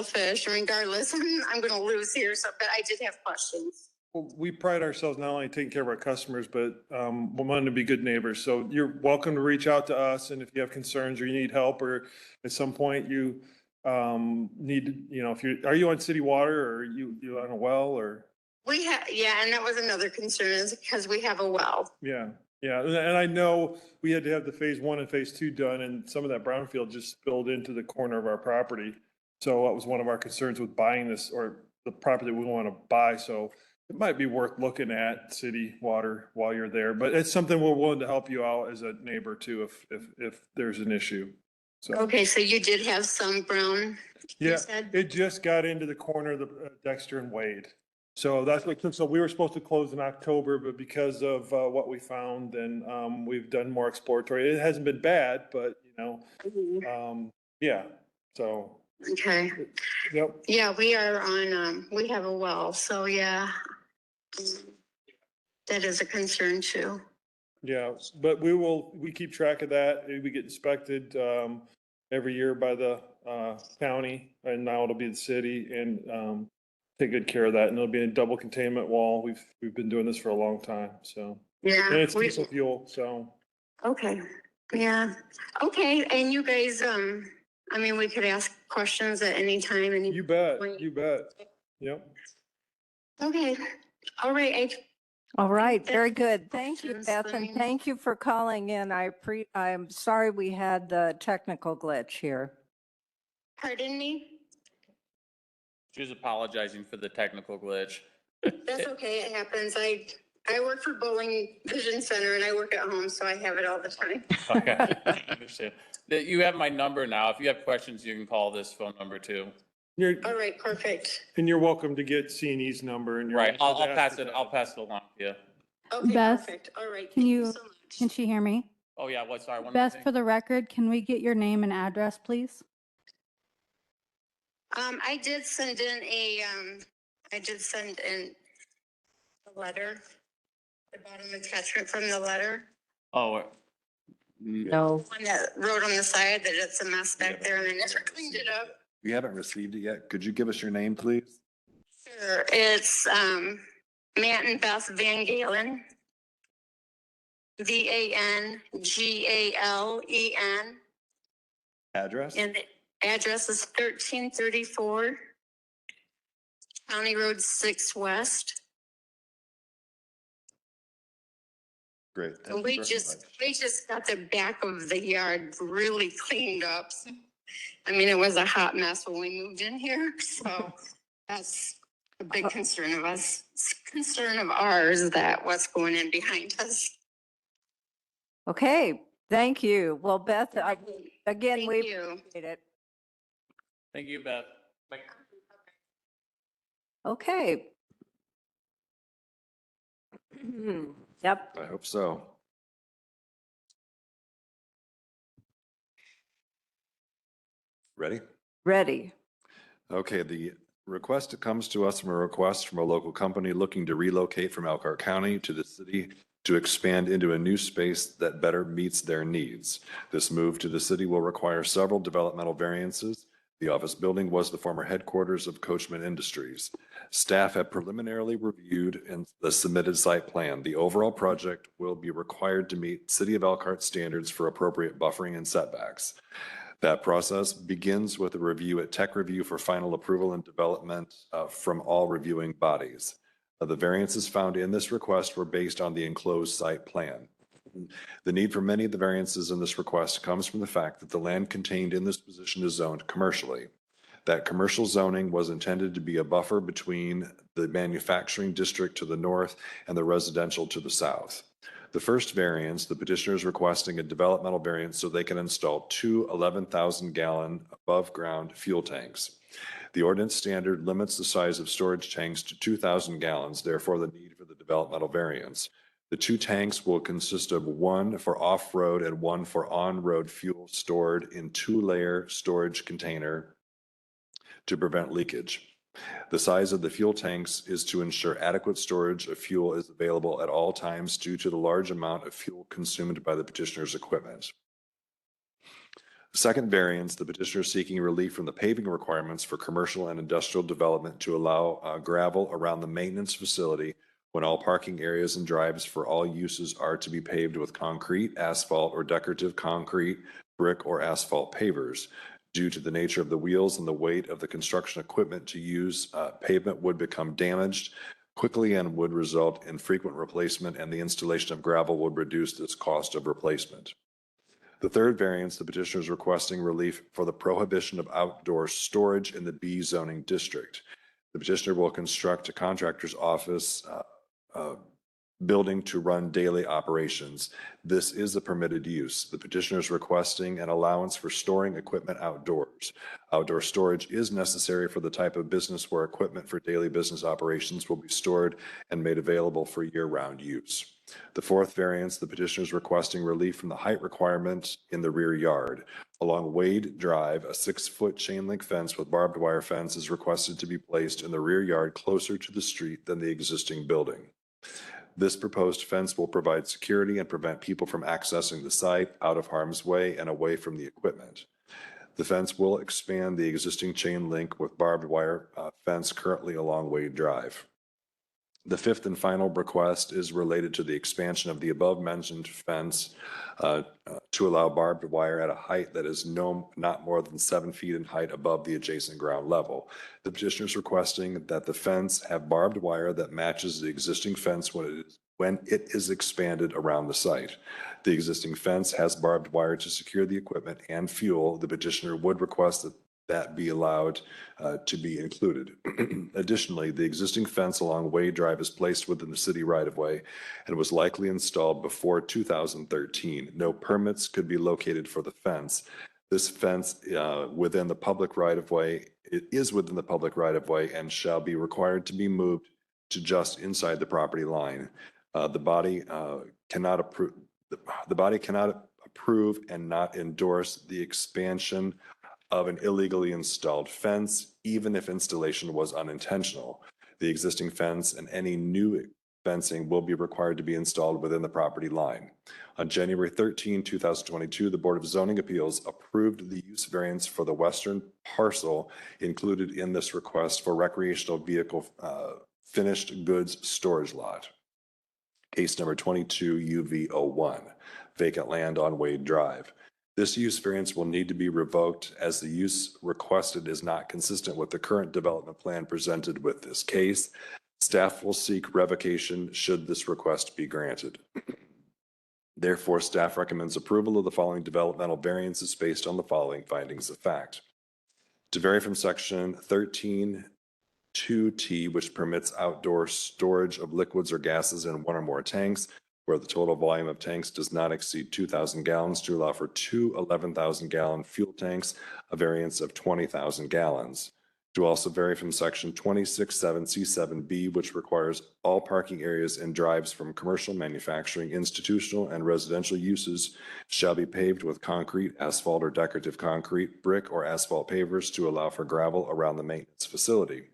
fish, regardless, I'm gonna lose here, so, but I did have questions. Well, we pride ourselves not only taking care of our customers, but we want to be good neighbors. So you're welcome to reach out to us, and if you have concerns or you need help, or at some point you need, if are you on city water, or you on a well, or? We have, yeah, and that was another concern, is because we have a well. Yeah, and I know we had to have the phase 1 and phase 2 done, and some of that brownfield just spilled into the corner of our property. So that was one of our concerns with buying this, or the property we want to buy, so it might be worth looking at city water while you're there, but it's something we're willing to help you out as a neighbor too, if there's an issue. So, Okay, so you did have some brown, you yeah, said? it just got into the corner of the Dexter and Wade. So that's what took, so we were supposed to close in October, but because of what we found, then we've done more exploratory. It hasn't been bad, but yeah, so. Okay, Yep. yeah, we are on, we have a well, so yeah. That is a concern too. Yeah, but we keep track of that. We get inspected every year by the county, and now it'll be the city, and take good care of that. And it'll be a double containment wall. We've been doing this for a long time, so. Yeah. And it's diesel fuel, so. Okay, yeah, okay, and you guys, I mean, we could ask questions at any time, and You bet, Yep. okay, all right, All right, very good. Thank you, Questions, Beth, and Lorraine? thank you for calling in. I'm sorry we had the technical glitch here. pardon me? She was apologizing for the technical glitch. That's okay, it happens. I work for Bowling Vision Center and I work at home, so I have it all the time. Okay, I understand. You have my number now. If you have questions, you can call this phone number too. All right, perfect. And you're welcome to get C&E's number and. Right, I'll pass it along to you. Okay, Beth, perfect, all right. Can Thank you, so much. can she hear me? Oh, yeah, what, sorry, one more Beth, thing? for the record, can we get your name and address, please? I did send in a letter, the bottom attachment from the letter. Oh, No. One that wrote on the side that it's a mess back there and they never cleaned it up. We haven't received it yet. Could you give us your name, please? Sure, it's, Matt and Beth Van Galen. VANGALEN. Address? And the address is 1334 County Road 6 West. Great. And we just got the back of the yard really cleaned up. I mean, it was a hot mess when we moved in here, so that's a big concern of us, concern of ours, that what's going in behind us. Okay, thank you. Well, Beth, again, Thank we you. appreciate it. thank you, Beth. Bye. Okay. Yep, I hope so. Ready? ready. Okay, the request comes to us from a request from a local company looking to relocate from Elkhart County to the city to expand into a new space that better meets their needs. This move to the city will require several developmental variances. The office building was the former headquarters of Coachman Industries. Staff have preliminarily reviewed and the submitted site plan. The overall project will be required to meet City of Elkhart standards for appropriate buffering and setbacks. That process begins with a review at Tech Review for final approval and development from all reviewing bodies. The variances found in this request were based on the enclosed site plan. The need for many of the variances in this request comes from the fact that the land contained in this position is zoned commercially. That commercial zoning was intended to be a buffer between the manufacturing district to the north and the residential to the south. The first variance, the petitioner is requesting a developmental variance so they can install two 11,000-gallon above-ground fuel tanks. The ordinance standard limits the size of storage tanks to 2,000 gallons, therefore the need for the developmental variance. The two tanks will consist of one for off-road and one for on-road fuel stored in two-layer storage container to prevent leakage. The size of the fuel tanks is to ensure adequate storage of fuel is available at all times due to the large amount of fuel consumed by the petitioner's equipment. The second variance, the petitioner is seeking relief from the paving requirements for commercial and industrial development to allow gravel around the maintenance facility when all parking areas and drives for all uses are to be paved with concrete, asphalt, or decorative concrete, brick, or asphalt pavers. Due to the nature of the wheels and the weight of the construction equipment to use, pavement would become damaged quickly and would result in frequent replacement, and the installation of gravel would reduce this cost of replacement. The third variance, the petitioner is requesting relief for the prohibition of outdoor storage in the B zoning district. The petitioner will construct a contractor's office building to run daily operations. This is a permitted use. The petitioner is requesting an allowance for storing equipment outdoors. Outdoor storage is necessary for the type of business where equipment for daily business operations will be stored and made available for year-round use. The fourth variance, the petitioner is requesting relief from the height requirement in the rear yard. Along Wade Drive, a 6-foot chain link fence with barbed wire fence is requested to be placed in the rear yard closer to the street than the existing building. This proposed fence will provide security and prevent people from accessing the site out of harm's way and away from the equipment. The fence will expand the existing chain link with barbed wire fence currently along Wade Drive. The fifth and final request is related to the expansion of the above-mentioned fence to allow barbed wire at a height that is not more than 7 feet in height above the adjacent ground level. The petitioner is requesting that the fence have barbed wire that matches the existing fence when it is expanded around the site. The existing fence has barbed wire to secure the equipment and fuel. The petitioner would request that be allowed to be included. Additionally, the existing fence along Wade Drive is placed within the city right-of-way and was likely installed before 2013. No permits could be located for the fence. This fence within the public right-of-way, it is within the public right-of-way and shall be required to be moved to just inside the property line. The body cannot approve and not endorse the expansion of an illegally installed fence, even if installation was unintentional. The existing fence and any new fencing will be required to be installed within the property line. On January 13, 2022, the Board of Zoning Appeals approved the use variance for the western parcel included in this request for recreational vehicle finished goods storage lot. Case number 22 UV01, vacant land on Wade Drive. This use variance will need to be revoked as the use requested is not consistent with the current development plan presented with this case. Staff will seek revocation should this request be granted. Therefore, staff recommends approval of the following developmental variances based on the following findings of fact. To vary from section 13(2)T, which permits outdoor storage of liquids or gases in one or more tanks, where the total volume of tanks does not exceed 2,000 gallons, to allow for two 11,000-gallon fuel tanks, a variance of 20,000 gallons. To also vary from section 26(7)C(7)B, which requires all parking areas and drives from commercial, manufacturing, institutional, and residential uses shall be paved with concrete, asphalt, or decorative concrete, brick, or asphalt pavers to allow for gravel around the maintenance facility.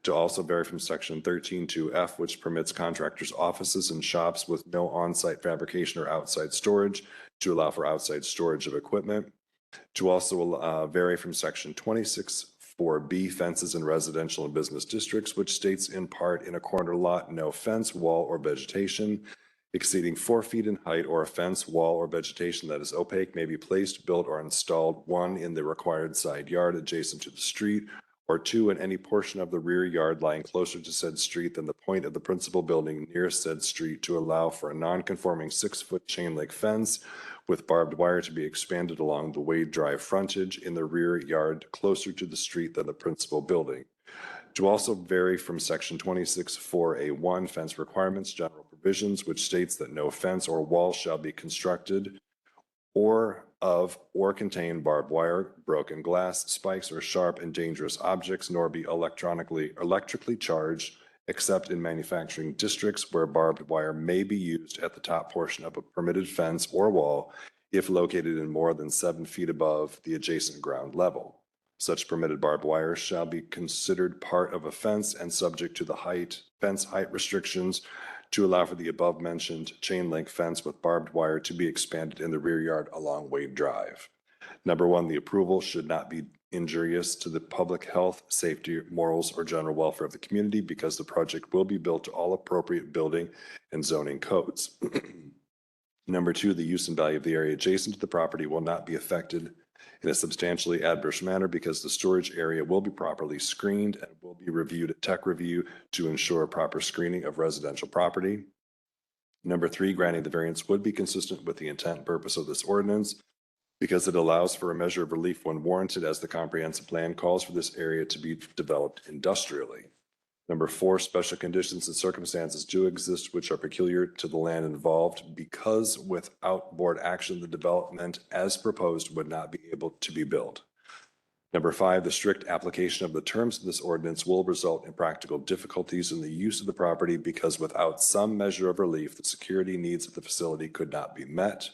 To also vary from section 13(2)F, which permits contractors' offices and shops with no on-site fabrication or outside storage to allow for outside storage of equipment. To also vary from section 26(4)B, fences in residential and business districts, which states in part in a corner lot, no fence, wall, or vegetation exceeding 4 feet in height, or a fence, wall, or vegetation that is opaque may be placed, built, or installed, 1, in the required side yard adjacent to the street, or 2, in any portion of the rear yard lying closer to said street than the point of the principal building near said street, to allow for a non-conforming 6-foot chain link fence with barbed wire to be expanded along the Wade Drive frontage in the rear yard closer to the street than the principal building. To also vary from section 26(4)A1, fence requirements, general provisions, which states that no fence or wall shall be constructed or contain barbed wire, broken glass, spikes, or sharp and dangerous objects, nor be electrically charged except in manufacturing districts where barbed wire may be used at the top portion of a permitted fence or wall if located in more than 7 feet above the adjacent ground level. Such permitted barbed wire shall be considered part of a fence and subject to the fence height restrictions to allow for the above-mentioned chain link fence with barbed wire to be expanded in the rear yard along Wade Drive. Number one, the approval should not be injurious to the public health, safety, morals, or general welfare of the community because the project will be built to all appropriate building and zoning codes. Number two, the use and value of the area adjacent to the property will not be affected in a substantially adverse manner because the storage area will be properly screened and will be reviewed at tech review to ensure proper screening of residential property. Number three, granting the variance would be consistent with the intent and purpose of this ordinance because it allows for a measure of relief when warranted as the comprehensive plan calls for this area to be developed industrially. Number four, special conditions and circumstances do exist which are peculiar to the land involved because without board action, the development as proposed would not be able to be built. Number five, the strict application of the terms of this ordinance will result in practical difficulties in the use of the property because without some measure of relief, the security needs of the facility could not be met.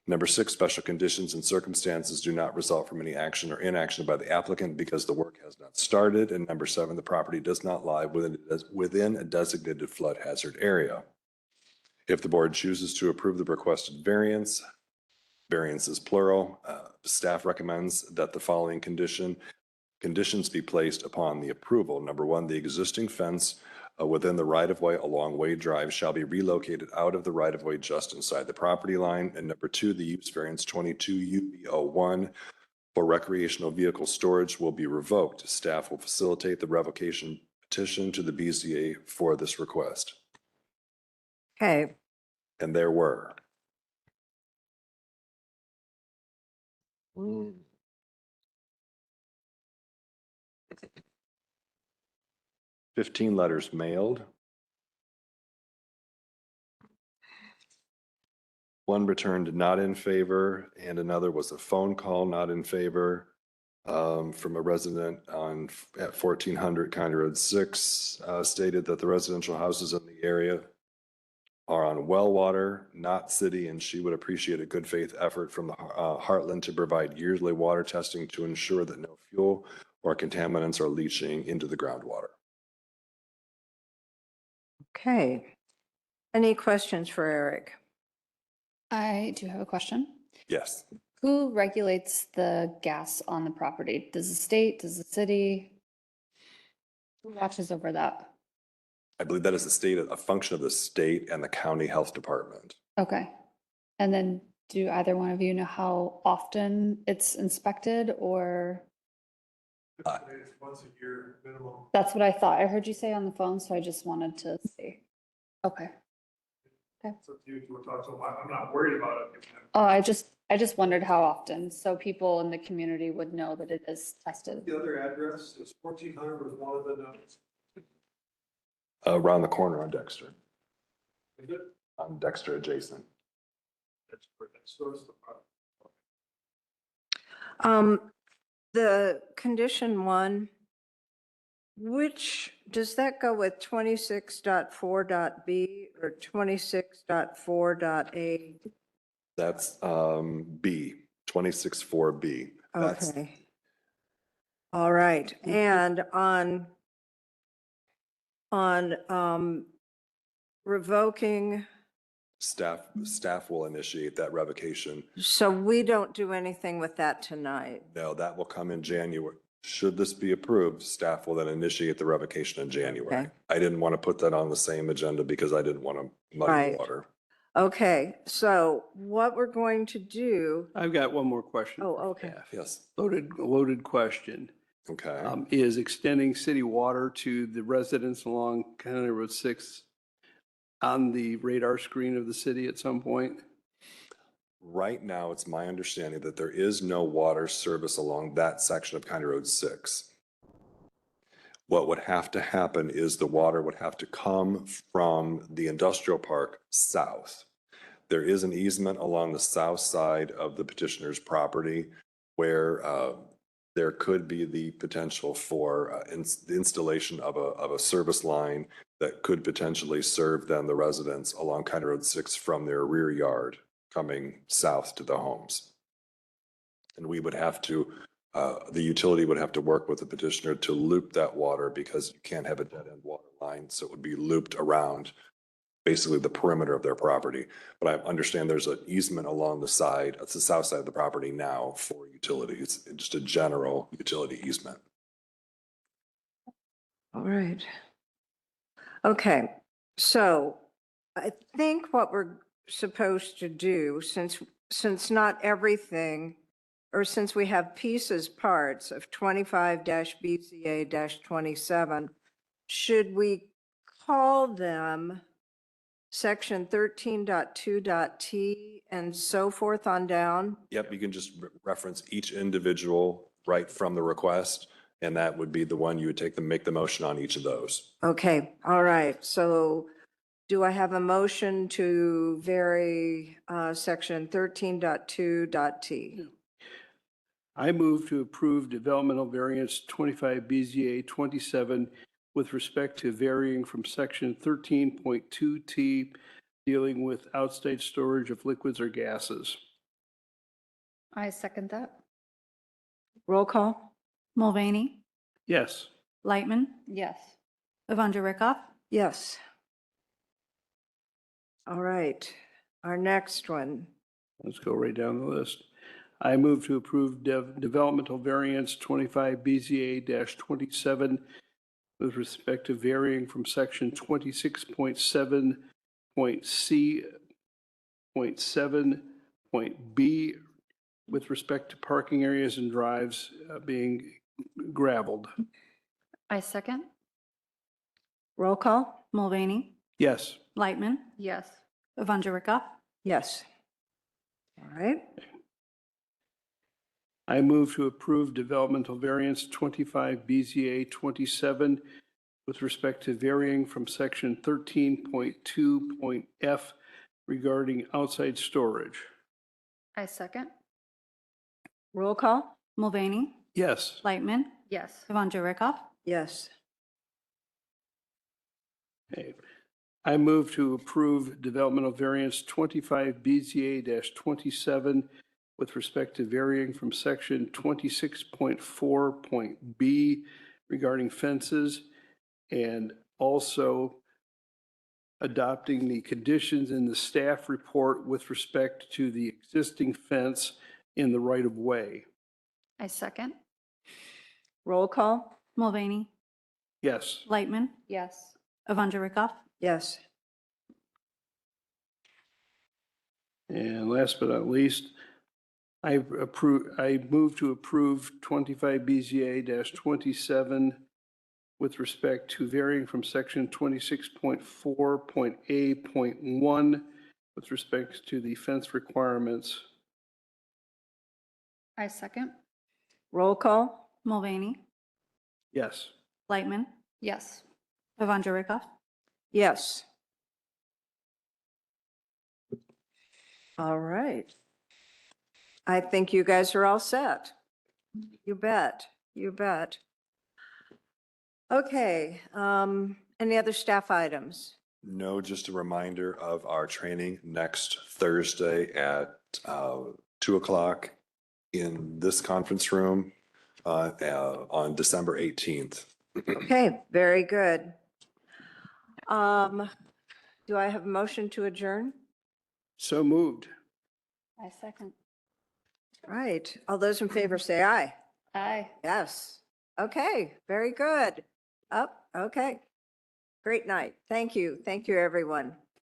Number six, special conditions and circumstances do not result from any action or inaction by the applicant because the work has not started. And number seven, the property does not lie within a designated flood hazard area. If the board chooses to approve the requested variance is plural, staff recommends that the following conditions be placed upon the approval. Number one, the existing fence within the right-of-way along Wade Drive shall be relocated out of the right-of-way just inside the property line. And number two, the use variance 22 UB01 for recreational vehicle storage will be revoked. Staff will facilitate the revocation petition to the BZA for this request. Okay, And there were. 15 letters mailed. One returned not in favor, and another was a phone call not in favor from a resident at 1400 County Road 6, stated that the residential houses in the area are on well water, not city, and she would appreciate a good faith effort from the Heartland to provide yearly water testing to ensure that no fuel or contaminants are leaching into the groundwater. okay. Any questions for Eric? I do have a question. Yes. Who regulates the gas on the property? Does the state, does the city? Who watches over that? I believe that is a function of the state and the county health department. Okay. And then do either one of you know how often it's inspected or? Once a year minimum. That's what I thought. I heard you say on the phone, so I just wanted to see. Okay. It's up to you if you want to talk to them. I'm not worried about it. Oh, I just wondered how often, so people in the community would know that it is tested. The other address is 1400 was one of the notes. Around the corner on Dexter, Is it? on Dexter adjacent. That's where that stores the product. The condition one, which, does that go with 26.4.b or 26.4.a? That's B, 26.4B. That's Okay. All right, and on revoking, staff will initiate that revocation. so we don't do anything with that tonight. No, that will come in January. Should this be approved, staff will then initiate the revocation in January. Okay. I didn't want to put that on the same agenda because I didn't want to muddy Right. the water. Okay, so what we're going to do, I've got one more question. oh, for okay. staff. Yes. Loaded question. Okay. Is extending city water to the residents along County Road 6 on the radar screen of the city at some point? Right now, it's my understanding that there is no water service along that section of County Road 6. What would have to happen is the water would have to come from the industrial park south. There is an easement along the south side of the petitioner's property where there could be the potential for the installation of a service line that could potentially serve then the residents along County Road 6 from their rear yard coming south to the homes. And we would have to, the utility would have to work with the petitioner to loop that water because you can't have a dead end water line. So it would be looped around basically the perimeter of their property. But I understand there's an easement along the side, it's the south side of the property now for utilities. It's just a general utility easement. All right. Okay, so I think what we're supposed to do, since not everything, or since we have pieces, parts of 25-BZA-27, should we call them section 13.2.t and so forth on down? Yep, you can just reference each individual right from the request, and that would be the one you would make the motion on each of those. Okay, all right. So do I have a motion to vary section 13.2.t? I move to approve developmental variance 25 BZA 27 with respect to varying from section 13.2T dealing with outside storage of liquids or gases. I second that. Roll call? Mulvaney, Yes. Lightman, Yes. Evangelista Rickoff, Yes. All right, our next one. Let's go right down the list. I move to approve developmental variance 25 BZA 27 with respect to varying from section 26.7.C.7.B with respect to parking areas and drives being gravelled. I second. Roll call? Mulvaney, Yes. Lightman, Yes. Evangelista Rickoff, Yes. All right, I move to approve developmental variance 25 BZA 27 with respect to varying from section 13.2.f regarding outside storage. I second. roll call? Mulvaney, Yes. Lightman, Yes. Evangelista Rickoff, Yes. Okay. I move to approve developmental variance 25 BZA 27 with respect to varying from section 26.4.b regarding fences and also adopting the conditions in the staff report with respect to the existing fence in the right of way. I second. Roll call? Mulvaney, Yes. Lightman, Yes. Evangelista Rickoff, Yes. And last but not least, I move to approve 25 BZA 27 with respect to varying from section 26.4.A.1 with respect to the fence requirements. I second. Roll call? Mulvaney, Yes. Lightman, Yes. Evangelista Rickoff, Yes. All right. I think you guys are all set. You bet, you bet. Okay, any other staff items? No, just a reminder of our training next Thursday at 2:00 in this conference room on December 18th. Okay, very good. Do I have a motion to adjourn? So moved. I second. Right, all those in favor say aye. Aye. Yes. Okay, very good. Up, okay. Great night. Thank you, everyone.